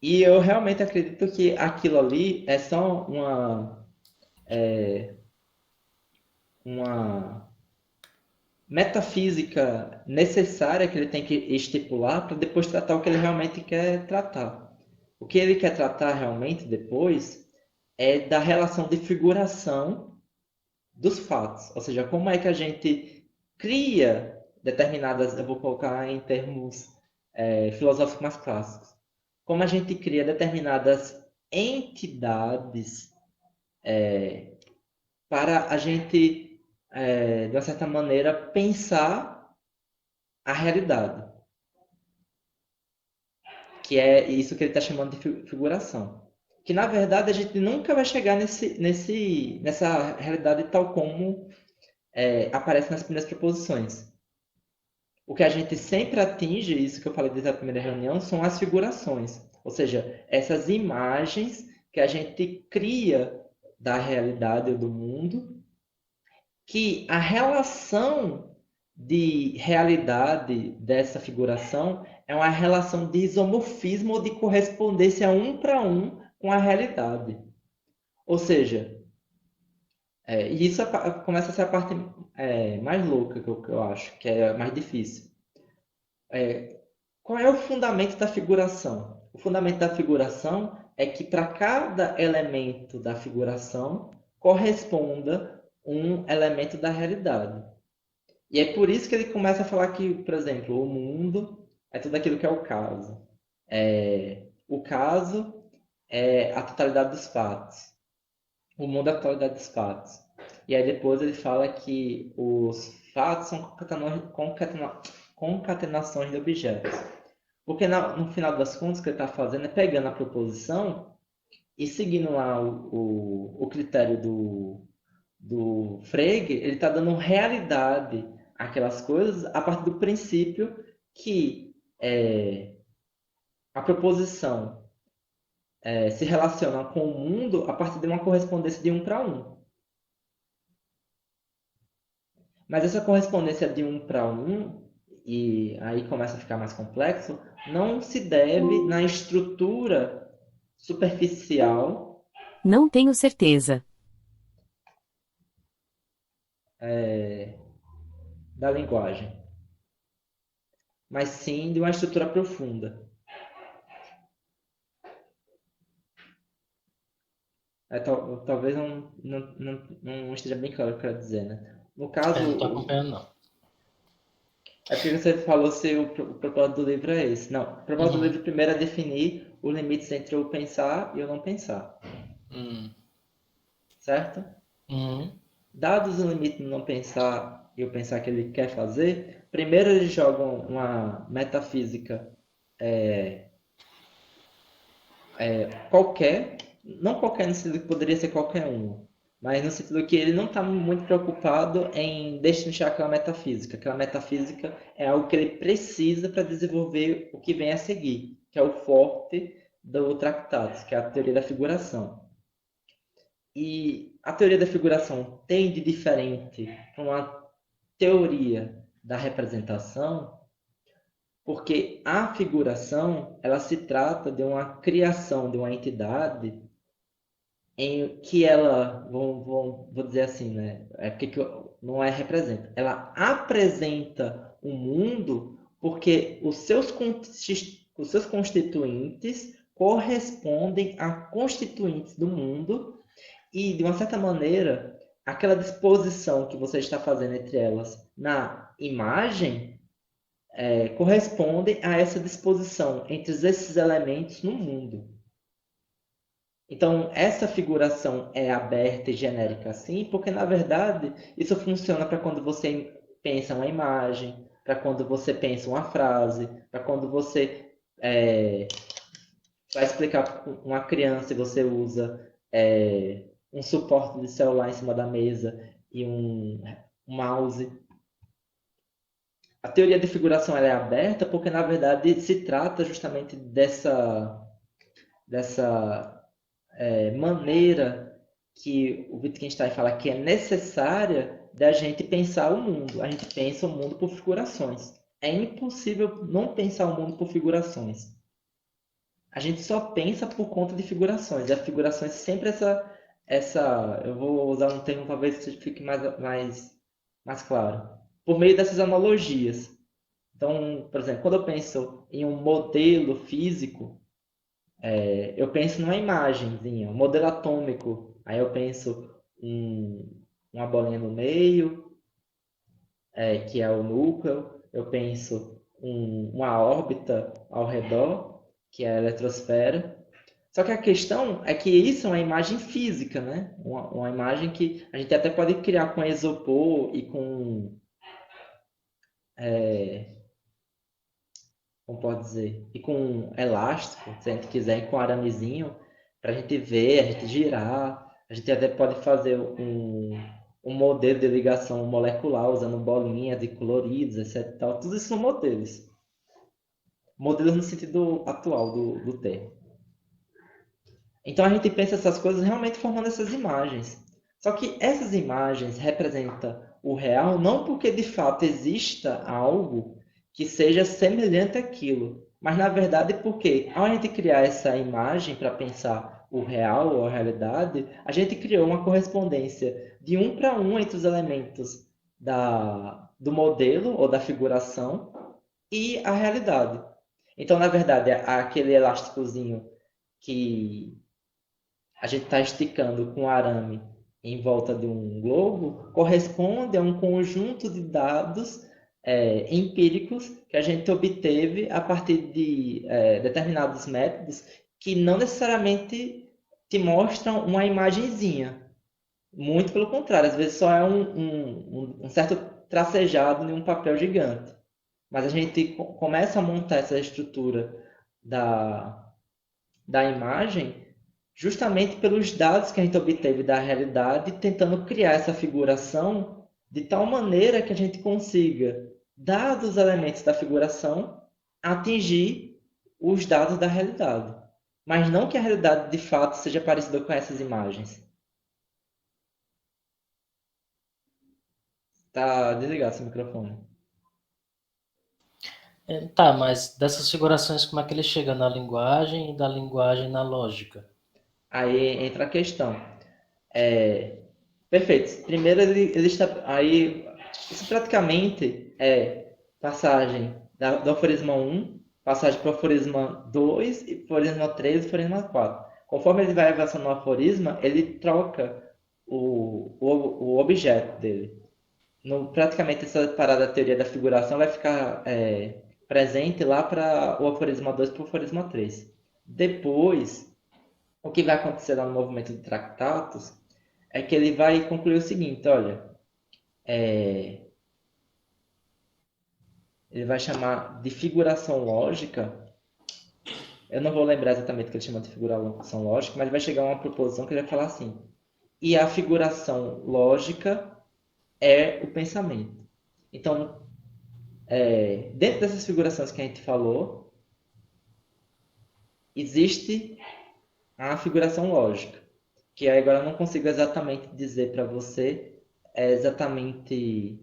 E eu realmente acredito que aquilo ali é só uma metafísica necessária que ele tem que estipular para depois tratar o que ele realmente quer tratar. O que ele quer tratar realmente depois é da relação de figuração dos fatos. Ou seja, como é que a gente cria determinadas, eu vou colocar em termos filosóficos mais clássicos, como a gente cria determinadas entidades para a gente, de uma certa maneira, pensar a realidade, que é isso que ele está chamando de figuração. Que na verdade a gente nunca vai chegar nessa realidade tal como aparece nas primeiras proposições. O que a gente sempre atinge, isso que eu falei desde a primeira reunião, são as figurações. Ou seja, essas imagens que a gente cria da realidade ou do mundo, que a relação de realidade dessa figuração é uma relação de isomorfismo ou de correspondência um para um com a realidade. Ou seja, e isso começa a ser a parte mais louca que eu acho, que é mais difícil. Qual é o fundamento da figuração? O fundamento da figuração é que para cada elemento da figuração corresponda um elemento da realidade. E é por isso que ele começa a falar que, por exemplo, o mundo é tudo aquilo que é o caso. O caso é a totalidade dos fatos. O mundo é a totalidade dos fatos. E aí depois ele fala que os fatos são concatenações de objetos. Porque no final das contas, o que ele está fazendo é pegando a proposição e seguindo lá o critério do Frege, ele está dando realidade àquelas coisas a partir do princípio que a proposição se relaciona com o mundo a partir de uma correspondência de um para um. Mas essa correspondência de um para um, e aí começa a ficar mais complexo, não se deve na estrutura superficial Não tenho certeza. da linguagem, mas sim de uma estrutura profunda. Talvez não esteja bem claro o que eu quero dizer, né? No caso, Não tô acompanhando, não. é porque você falou se o propósito do livro é esse. Não, o propósito do Uhum. livro primeiro é definir os limites entre o pensar e o não pensar, Uhum. certo? Uhum. Dados o limite do não pensar e o pensar que ele quer fazer, primeiro eles jogam uma metafísica qualquer, não qualquer no sentido que poderia ser qualquer um, mas no sentido que ele não está muito preocupado em destrinchar aquela metafísica. Aquela metafísica é algo que ele precisa para desenvolver o que vem a seguir, que é o forte do Tractatus, que é a teoria da figuração. E a teoria da figuração tem de diferente para uma teoria da representação, porque a figuração ela se trata de uma criação de uma entidade em que ela, vou dizer assim, né? É porque não é representa. Ela apresenta o mundo porque os seus constituintes correspondem a constituintes do mundo e, de uma certa maneira, aquela disposição que você está fazendo entre elas na imagem corresponde a essa disposição entre esses elementos no mundo. Então, essa figuração é aberta e genérica assim, porque na verdade isso funciona para quando você pensa uma imagem, para quando você pensa uma frase, para quando você vai explicar para uma criança e você usa um suporte de celular em cima da mesa e um mouse. A teoria de figuração ela é aberta porque na verdade se trata justamente dessa maneira que o Wittgenstein fala que é necessária da gente pensar o mundo. A gente pensa o mundo por figurações. É impossível não pensar o mundo por figurações. A gente só pensa por conta de figurações. E as figurações sempre eu vou usar um termo talvez que fique mais claro. Por meio dessas analogias. Então, por exemplo, quando eu penso em um modelo físico, eu penso numa imagenzinha, um modelo atômico. Aí eu penso uma bolinha no meio, que é o núcleo. Eu penso uma órbita ao redor, que é a eletrosfera. Só que a questão é que isso é uma imagem física, né? Uma imagem que a gente até pode criar com isopor e com, como pode dizer, e com elástico, se a gente quiser, e com aramezinho, para a gente ver, a gente girar. A gente até pode fazer um modelo de ligação molecular usando bolinhas e coloridos, etc. Tal. Tudo isso são modelos. Modelos no sentido atual do termo. Então a gente pensa essas coisas realmente formando essas imagens. Só que essas imagens representam o real não porque de fato exista algo que seja semelhante àquilo, mas na verdade porque ao a gente criar essa imagem para pensar o real ou a realidade, a gente criou uma correspondência de um para um entre os elementos do modelo ou da figuração e a realidade. Então, na verdade, aquele elásticozinho que a gente está esticando com arame em volta de um globo corresponde a um conjunto de dados empíricos que a gente obteve a partir de determinados métodos que não necessariamente te mostram uma imagenzinha. Muito pelo contrário, às vezes só é um certo tracejado em um papel gigante. Mas a gente começa a montar essa estrutura da imagem justamente pelos dados que a gente obteve da realidade, tentando criar essa figuração de tal maneira que a gente consiga, dados os elementos da figuração, atingir os dados da realidade. Mas não que a realidade de fato seja parecida com essas imagens. Tá desligado seu microfone. Tá, mas dessas figurações, como é que ele chega na linguagem e da linguagem na lógica? Aí entra a questão. Perfeito. Primeiro ele está aí isso praticamente é passagem do aforisma 1, passagem para o aforisma 2, e aforisma 3 e aforisma 4. Conforme ele vai avançando no aforisma, ele troca o objeto dele. Praticamente essa parada da teoria da figuração vai ficar presente lá para o aforisma 2 para o aforisma 3. Depois, o que vai acontecer lá no movimento de Tractatus é que ele vai concluir o seguinte, olha, ele vai chamar de figuração lógica. Eu não vou lembrar exatamente o que ele chama de figuração lógica, mas vai chegar a uma proposição que ele vai falar assim. E a figuração lógica é o pensamento. Então, dentro dessas figurações que a gente falou, existe a figuração lógica, que agora eu não consigo exatamente dizer para você exatamente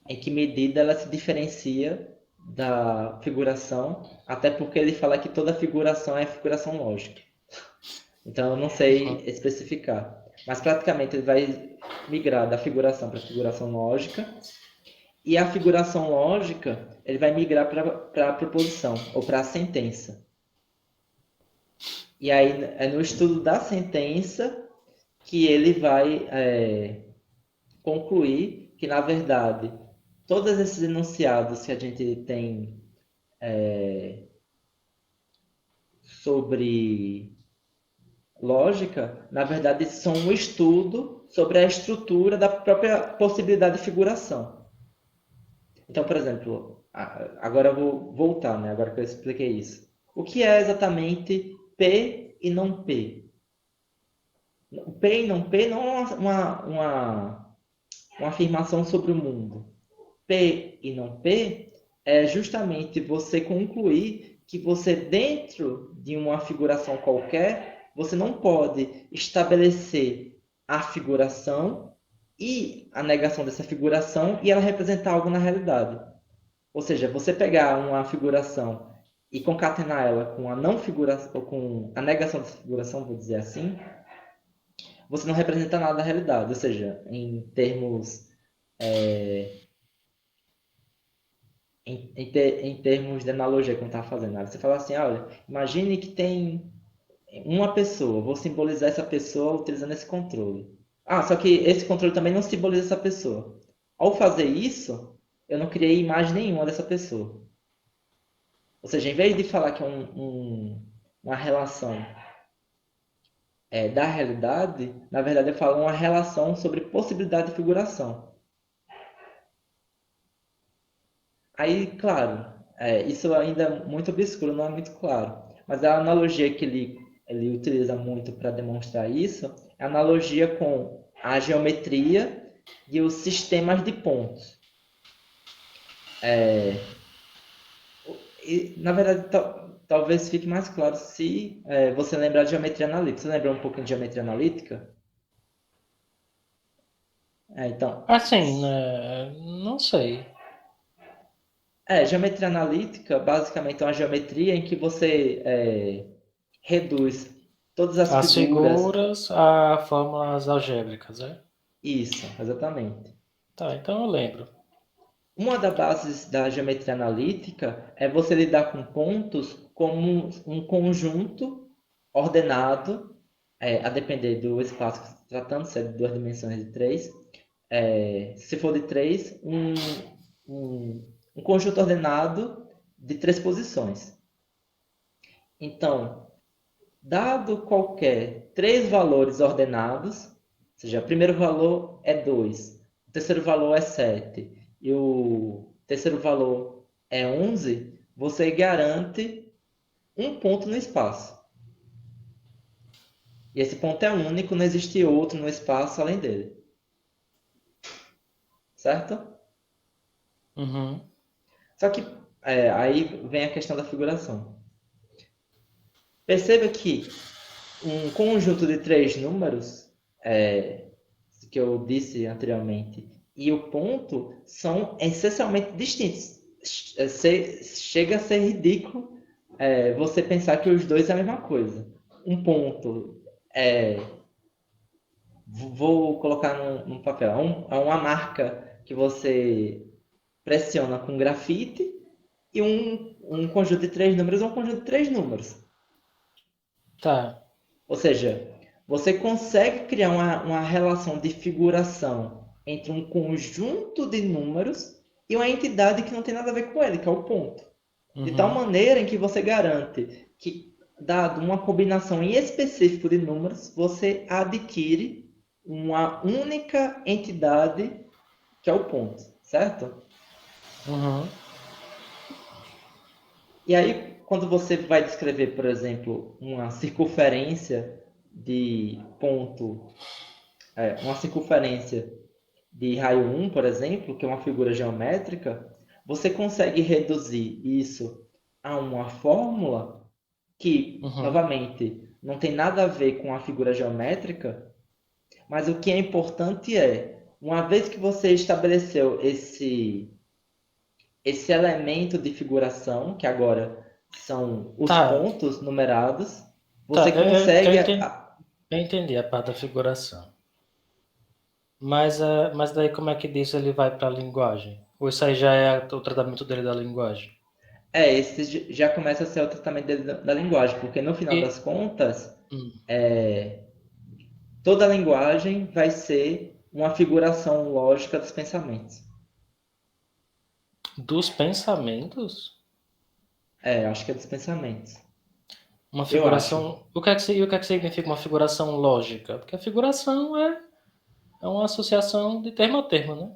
em que medida ela se diferencia da figuração, até porque ele fala que toda figuração é figuração lógica. Então eu não sei especificar. Mas praticamente ele vai migrar da figuração para a figuração lógica. E a figuração lógica ele vai migrar para a proposição ou para a sentença. E aí é no estudo da sentença que ele vai concluir que, na verdade, todos esses enunciados que a gente tem sobre lógica, na verdade, são um estudo sobre a estrutura da própria possibilidade de figuração. Então, por exemplo, agora eu vou voltar, né? Agora que eu expliquei isso. O que é exatamente P e não P? O P e não P não é uma afirmação sobre o mundo. P e não P é justamente você concluir que você, dentro de uma figuração qualquer, você não pode estabelecer a figuração e a negação dessa figuração e ela representar algo na realidade. Ou seja, você pegar uma figuração e concatenar ela com a não figuração, ou com a negação dessa figuração, vou dizer assim, você não representa nada na realidade. Ou seja, em termos de analogia que eu estava fazendo, né? Você fala assim, olha, imagine que tem uma pessoa, vou simbolizar essa pessoa utilizando esse controle. Ah, só que esse controle também não simboliza essa pessoa. Ao fazer isso, eu não criei imagem nenhuma dessa pessoa. Ou seja, em vez de falar que é uma relação da realidade, na verdade eu falo uma relação sobre possibilidade de figuração. Aí, claro, isso ainda é muito obscuro, não é muito claro. Mas a analogia que ele utiliza muito para demonstrar isso é a analogia com a geometria e os sistemas de pontos. E, na verdade, talvez fique mais claro se você lembrar de geometria analítica. Você lembra um pouquinho de geometria analítica? Então, Assim, né, não sei. geometria analítica basicamente é uma geometria em que você reduz todas as As figuras. figuras a fórmulas algébricas, né? Isso, exatamente. Tá, então eu lembro. Uma das bases da geometria analítica é você lidar com pontos como um conjunto ordenado, a depender do espaço, tratando-se de duas dimensões de três. Se for de três, um conjunto ordenado de três posições. Então, dado qualquer três valores ordenados, ou seja, o primeiro valor é 2, o terceiro valor é 7 e o terceiro valor é 11, você garante um ponto no espaço. E esse ponto é único, não existe outro no espaço além dele. Certo? Uhum. Só que aí vem a questão da figuração. Perceba que um conjunto de três números, que eu disse anteriormente, e o ponto são essencialmente distintos. Chega a ser ridículo você pensar que os dois é a mesma coisa. Um ponto vou colocar num papel, é uma marca que você pressiona com grafite e um conjunto de três números é um conjunto de três números. Tá. Ou seja, você consegue criar uma relação de figuração entre um conjunto de números e uma entidade que não tem nada a ver com ele, que é o ponto. De tal Uhum. maneira em que você garante que, dado uma combinação em específico de números, você adquire uma única entidade que é o ponto, certo? Uhum. E aí, quando você vai descrever, por exemplo, uma circunferência de ponto, uma circunferência de raio 1, por exemplo, que é uma figura geométrica, você consegue reduzir isso a uma fórmula que, Uhum. novamente, não tem nada a ver com a figura geométrica, mas o que é importante é, uma vez que você estabeleceu esse elemento de figuração, que agora são os Tá. pontos numerados, Tá. você consegue. Eu entendi a parte da figuração. Mas daí como é que disso ele vai para a linguagem? Ou isso aí já é o tratamento dele da linguagem? Esse já começa a ser o tratamento da linguagem, porque no final das E contas, hum, toda linguagem vai ser uma figuração lógica dos pensamentos. dos pensamentos? Acho que é dos pensamentos. Uma Eu acho. figuração. O que é que significa uma figuração lógica? Porque a figuração é uma associação de termo a termo, né?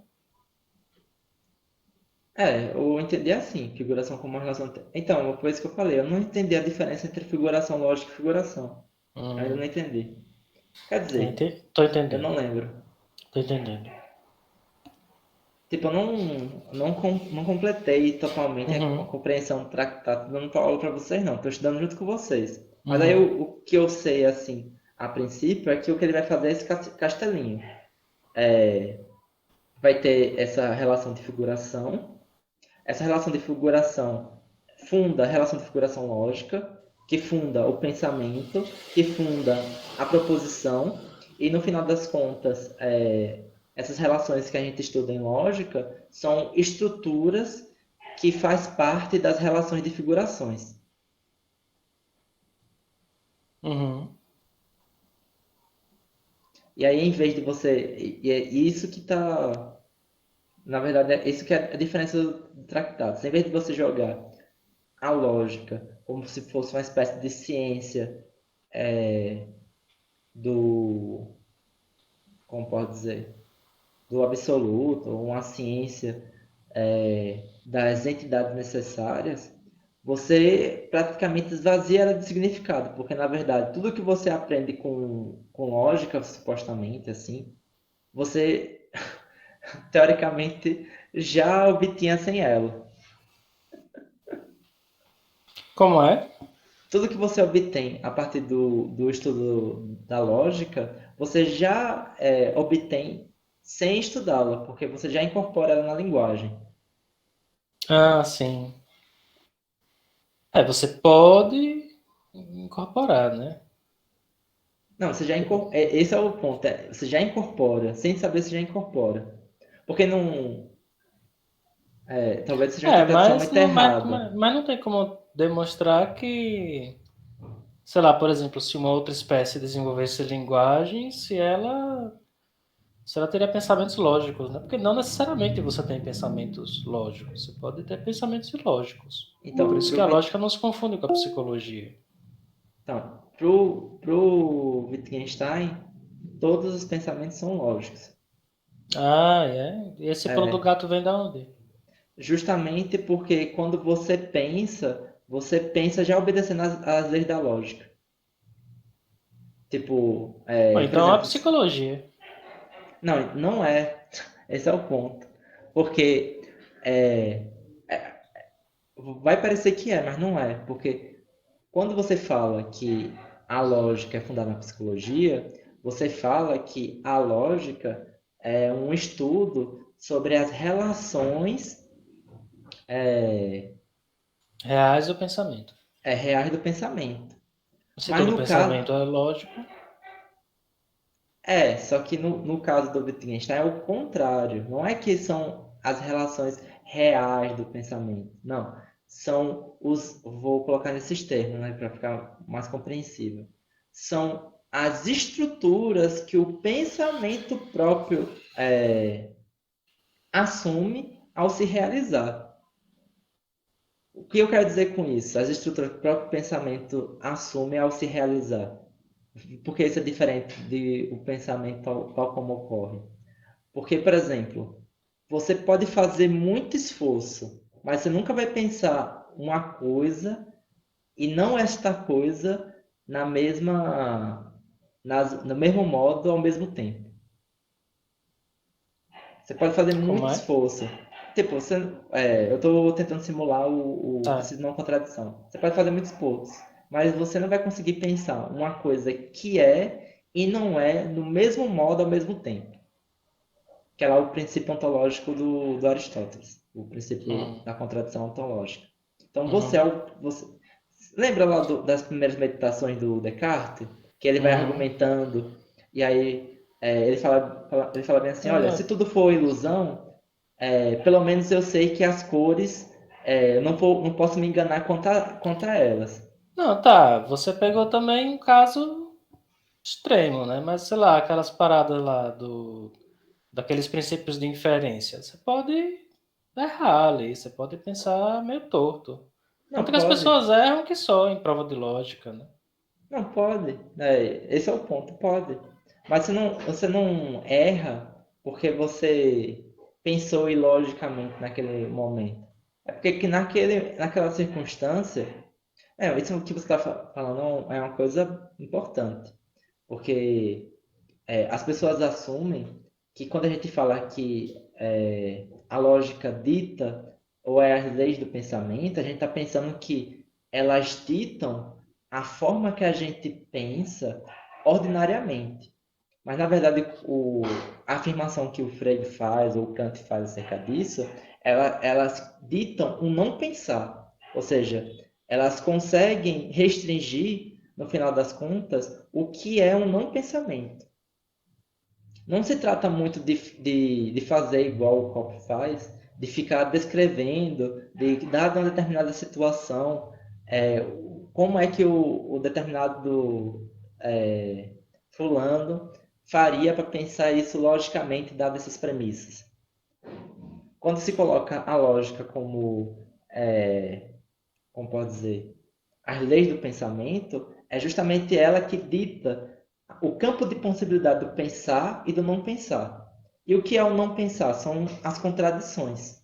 Eu entendi assim, figuração como uma relação. Então, foi isso que eu falei. Eu não entendi a diferença entre figuração lógica e figuração. Eu ainda não Hum, entendi. Quer dizer, tô eu entendendo. não lembro. Tô entendendo. Tipo, eu não completei totalmente a Uhum, compreensão do tratado dando aula para vocês, não. Estou estudando junto com vocês. Mas aí uhum, o que eu sei, assim, a princípio, é que o que ele vai fazer é esse castelinho. Vai ter essa relação de figuração. Essa relação de figuração funda a relação de figuração lógica, que funda o pensamento, que funda a proposição, e no final das contas, essas relações que a gente estuda em lógica são estruturas que faz parte das relações de figurações. uhum. E aí, em vez de você. E é isso que está. Na verdade, é isso que é a diferença do tratado. Em vez de você jogar a lógica como se fosse uma espécie de ciência do, como pode dizer, do absoluto, ou uma ciência das entidades necessárias, você praticamente esvazia ela de significado, porque na verdade tudo que você aprende com lógica, supostamente assim, você teoricamente já obtinha sem ela. Como é? Tudo que você obtém a partir do estudo da lógica, você já obtém sem estudá-la, porque você já incorpora ela na linguagem. Ah, sim. É, você pode incorporar, né? Não, você já esse é o ponto. Você já incorpora, sem saber se já incorpora. Porque não. Talvez seja uma É, interpretação mas muito não, errada. mas não tem como demonstrar que, sei lá, por exemplo, se uma outra espécie desenvolvesse linguagem, se ela teria pensamentos lógicos, né? Porque não necessariamente você tem pensamentos lógicos, você pode ter pensamentos ilógicos. Por Então, isso que a lógica não se confunde com a psicologia. pro Wittgenstein, todos os pensamentos são lógicos. Ah, é? E esse pulo do gato vem da onde? Justamente porque quando você pensa já obedecendo às leis da lógica. Tipo, Bom, por então é a exemplo, psicologia. não, não é. Esse é o ponto. Porque é, vai parecer que é, mas não é. Porque quando você fala que a lógica é fundada na psicologia, você fala que a lógica é um estudo sobre as relações Reais do pensamento. reais do pensamento. Se Mas todo no caso, pensamento é lógico. só que no caso do Wittgenstein é o contrário. Não é que são as relações reais do pensamento. Não. São os. Vou colocar nesses termos, né, para ficar mais compreensível. São as estruturas que o pensamento próprio assume ao se realizar. O que eu quero dizer com isso? As estruturas que o próprio pensamento assume ao se realizar. Porque isso é diferente de o pensamento tal como ocorre. Porque, por exemplo, você pode fazer muito esforço, mas você nunca vai pensar uma coisa e não esta coisa na mesma, no mesmo modo ao mesmo tempo. Você pode fazer Como muito é? esforço. Tipo, eu estou tentando simular o Tá. princípio de não contradição. Você pode fazer muito esforço, mas você não vai conseguir pensar uma coisa que é e não é no mesmo modo ao mesmo tempo. Que é lá o princípio ontológico do Aristóteles, o princípio Uhum, da contradição ontológica. Então você é uhum, o. Você, lembra lá das primeiras meditações do Descartes? Que ele vai uhum. argumentando, e aí ele fala bem assim: olha, Ah, se tudo for ilusão, pelo menos eu sei que as cores, eu não posso me enganar quanto a elas. não, tá. Você pegou também um caso extremo, né? Mas sei lá, aquelas paradas lá daqueles princípios de inferência. Você pode errar ali, você pode pensar meio torto. Não Tanto que as pode, pessoas erram que só em prova de lógica, né? não pode. Esse é o ponto, pode. Mas você não erra porque você pensou ilogicamente naquele momento. É porque que naquela circunstância, isso que você está falando é uma coisa importante. Porque as pessoas assumem que quando a gente fala que a lógica dita ou é as leis do pensamento, a gente está pensando que elas ditam a forma que a gente pensa ordinariamente. Mas, na verdade, a afirmação que o Frege faz, ou o Kant faz acerca disso, elas ditam o não pensar. Ou seja, elas conseguem restringir, no final das contas, o que é um não pensamento. Não se trata muito de fazer igual o Copo faz, de ficar descrevendo, de dada uma determinada situação, é, como é que o determinado fulano faria para pensar isso logicamente, dadas essas premissas. Quando se coloca a lógica como pode dizer, as leis do pensamento, é justamente ela que dita o campo de possibilidade do pensar e do não pensar. E o que é o não pensar? São as contradições.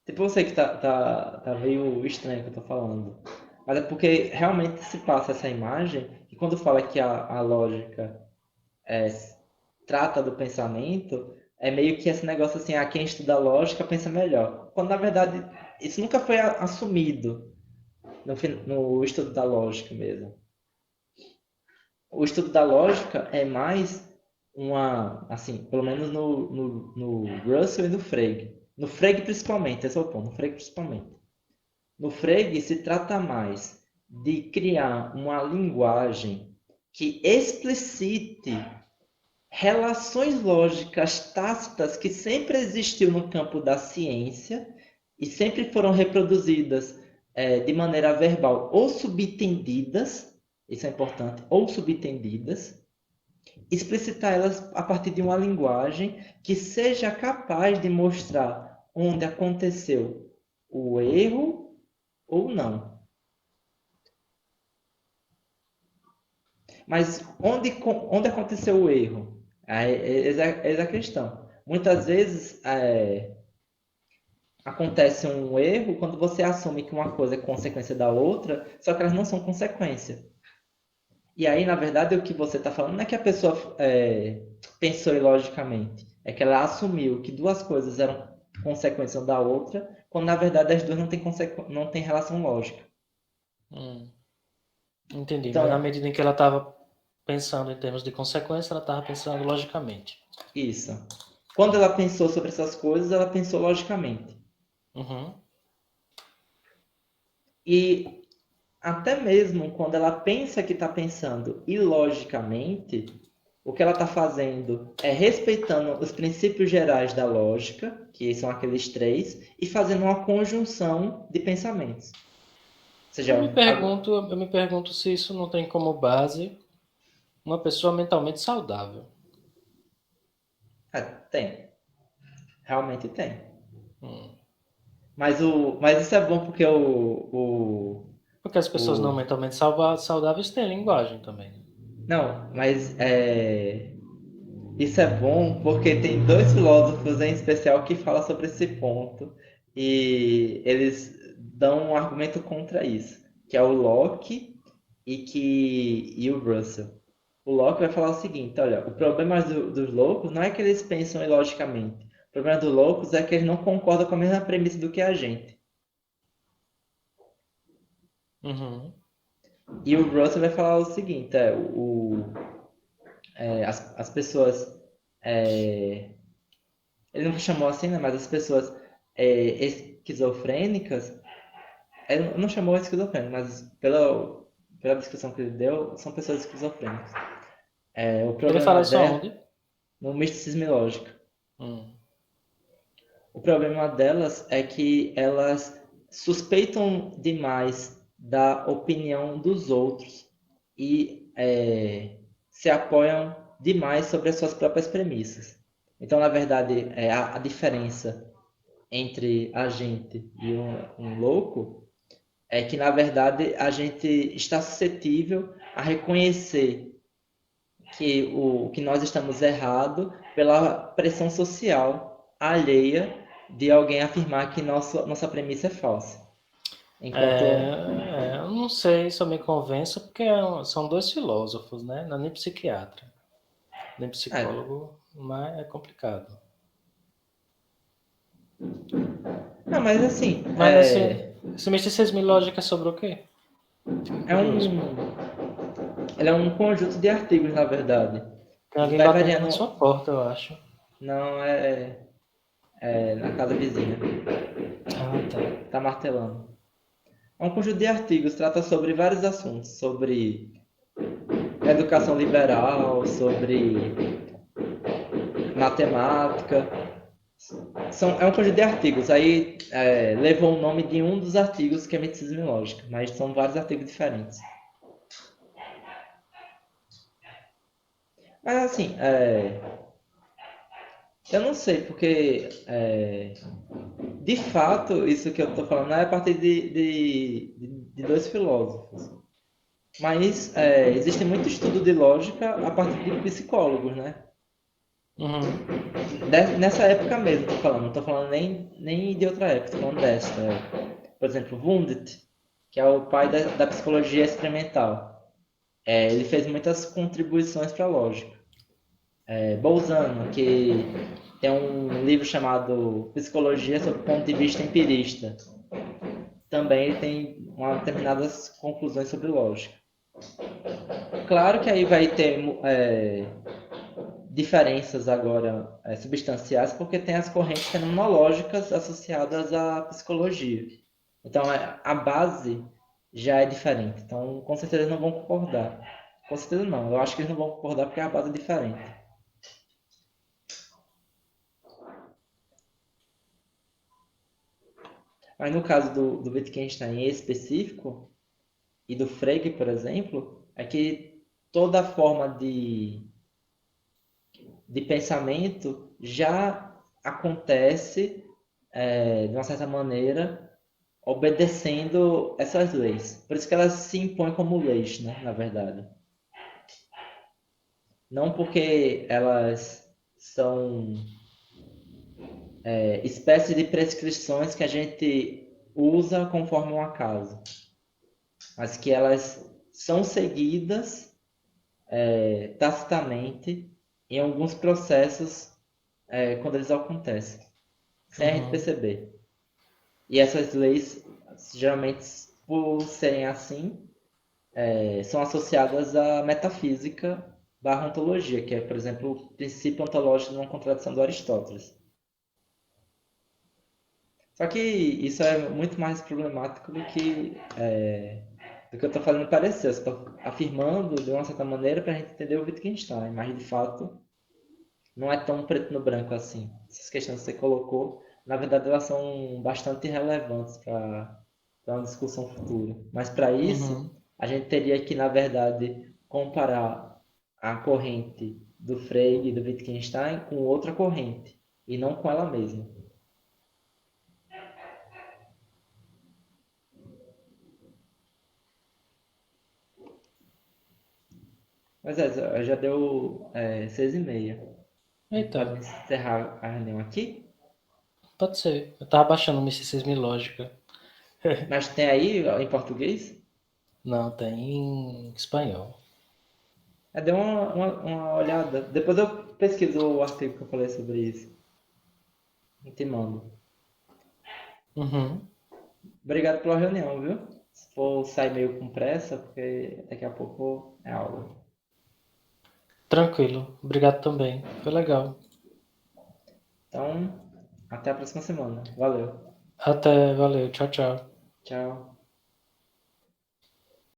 Tipo, eu sei que tá meio estranho o que eu tô falando. Mas é porque realmente se passa essa imagem que quando fala que a lógica é, trata do pensamento, é meio que esse negócio assim, quem estuda lógica pensa melhor. Quando na verdade isso nunca foi assumido no estudo da lógica mesmo. O estudo da lógica é mais assim, pelo menos no Russell e no Frege. No Frege principalmente, esse é o ponto, no Frege principalmente. No Frege se trata mais de criar uma linguagem que explicite relações lógicas tácitas que sempre existiu no campo da ciência e sempre foram reproduzidas de maneira verbal ou subtendidas, isso é importante, ou subtendidas, explicitar elas a partir de uma linguagem que seja capaz de mostrar onde aconteceu o erro ou não. Mas onde aconteceu o erro? Essa é a questão. Muitas vezes acontece um erro quando você assume que uma coisa é consequência da outra, só que elas não são consequência. E aí, na verdade, o que você está falando não é que a pessoa pensou ilogicamente, é que ela assumiu que duas coisas eram consequência uma da outra, quando na verdade as duas não têm relação lógica. Entendi, mas na Então, medida em que ela estava pensando em termos de consequência, ela estava pensando logicamente. isso. Quando ela pensou sobre essas coisas, ela pensou logicamente. Uhum. E até mesmo quando ela pensa que está pensando ilogicamente, o que ela está fazendo é respeitando os princípios gerais da lógica, que são aqueles três, e fazendo uma conjunção de pensamentos. Ou seja, Eu me pergunto se isso não tem como base uma pessoa mentalmente saudável. tem. Realmente tem. Hum. Mas isso é bom porque Porque as pessoas não o mentalmente saudáveis têm linguagem também. não, mas isso é bom porque tem dois filósofos em especial que falam sobre esse ponto e eles dão um argumento contra isso, que é o Locke e o Russell. O Locke vai falar o seguinte, olha, o problema dos loucos não é que eles pensam ilogicamente. O problema dos loucos é que eles não concordam com a mesma premissa do que a gente. Uhum. E o Russell vai falar o seguinte, as pessoas ele não chamou assim, né? Mas as pessoas esquizofrênicas, ele não chamou esquizofrênico, mas pela descrição que ele deu, são pessoas esquizofrênicas. O Ele problema fala isso dela, aonde? no misticismo lógico, Hum. o problema delas é que elas suspeitam demais da opinião dos outros e se apoiam demais sobre as suas próprias premissas. Então, na verdade, a diferença entre a gente e um louco é que, na verdade, a gente está suscetível a reconhecer que nós estamos errados pela pressão social alheia de alguém afirmar que nossa premissa é falsa. Enquanto. Eu não sei se eu me convenço, porque são dois filósofos, né? Não é nem psiquiatra, nem É, psicólogo, mas é complicado. não, mas assim, Mas esse misticismo e lógica é sobre o quê? Fiquei é curioso. ele é um conjunto de artigos, na verdade. Tem E alguém vai batendo na sua variando. porta, eu acho. Não, é na casa vizinha. Ah, tá. Tá martelando. É um conjunto de artigos, trata sobre vários assuntos, sobre educação liberal, sobre matemática. É um conjunto de artigos. Aí levou o nome de um dos artigos que é miticismo e lógica, mas são vários artigos diferentes. Mas assim, eu não sei, porque de fato isso que eu estou falando é a partir de dois filósofos. Mas existe muito estudo de lógica a partir de psicólogos, né? Uhum. Nessa época mesmo, estou falando, não estou falando nem de outra época, estou falando desta época. Por exemplo, Wundt, que é o pai da psicologia experimental. Ele fez muitas contribuições para a lógica. Bolzano, que tem um livro chamado Psicologia sob o ponto de vista empirista. Também ele tem determinadas conclusões sobre lógica. Claro que aí vai ter diferenças agora substanciais, porque tem as correntes fenomenológicas associadas à psicologia. Então, a base já é diferente. Então, com certeza eles não vão concordar. Com certeza não. Eu acho que eles não vão concordar porque a base é diferente. Mas no caso do Wittgenstein em específico, e do Frege, por exemplo, é que toda forma de pensamento já acontece, de uma certa maneira, obedecendo essas leis. Por isso que elas se impõem como leis, né, na verdade. Não porque elas são espécies de prescrições que a gente usa conforme um acaso, mas que elas são seguidas tacitamente em alguns processos quando eles acontecem, sem a gente Uhum. perceber. E essas leis, geralmente, por serem assim, são associadas à metafísica barra ontologia, que é, por exemplo, o princípio ontológico de uma contradição do Aristóteles. Só que isso é muito mais problemático do que eu estou fazendo parecer. Eu estou afirmando de uma certa maneira para a gente entender o Wittgenstein, mas de fato não é tão preto no branco assim. Essas questões que você colocou, na verdade, elas são bastante relevantes para uma discussão futura. Mas para isso, Uhum. a gente teria que, na verdade, comparar a corrente do Frege e do Wittgenstein com outra corrente, e não com ela mesma. Mas já deu 6h30. A gente Eita, pode encerrar a reunião aqui. pode ser. Eu tava baixando o misticismo e lógica. Mas tem aí em português? Não, tem em espanhol. Dê uma olhada. Depois eu pesquiso o artigo que eu falei sobre isso. E te mando. Uhum. Obrigado pela reunião, viu? Se for sair meio com pressa, porque daqui a pouco é aula. Tranquilo. Obrigado também. Foi legal. Então, até a próxima semana. Valeu. Até, valeu. Tchau, tchau. Tchau.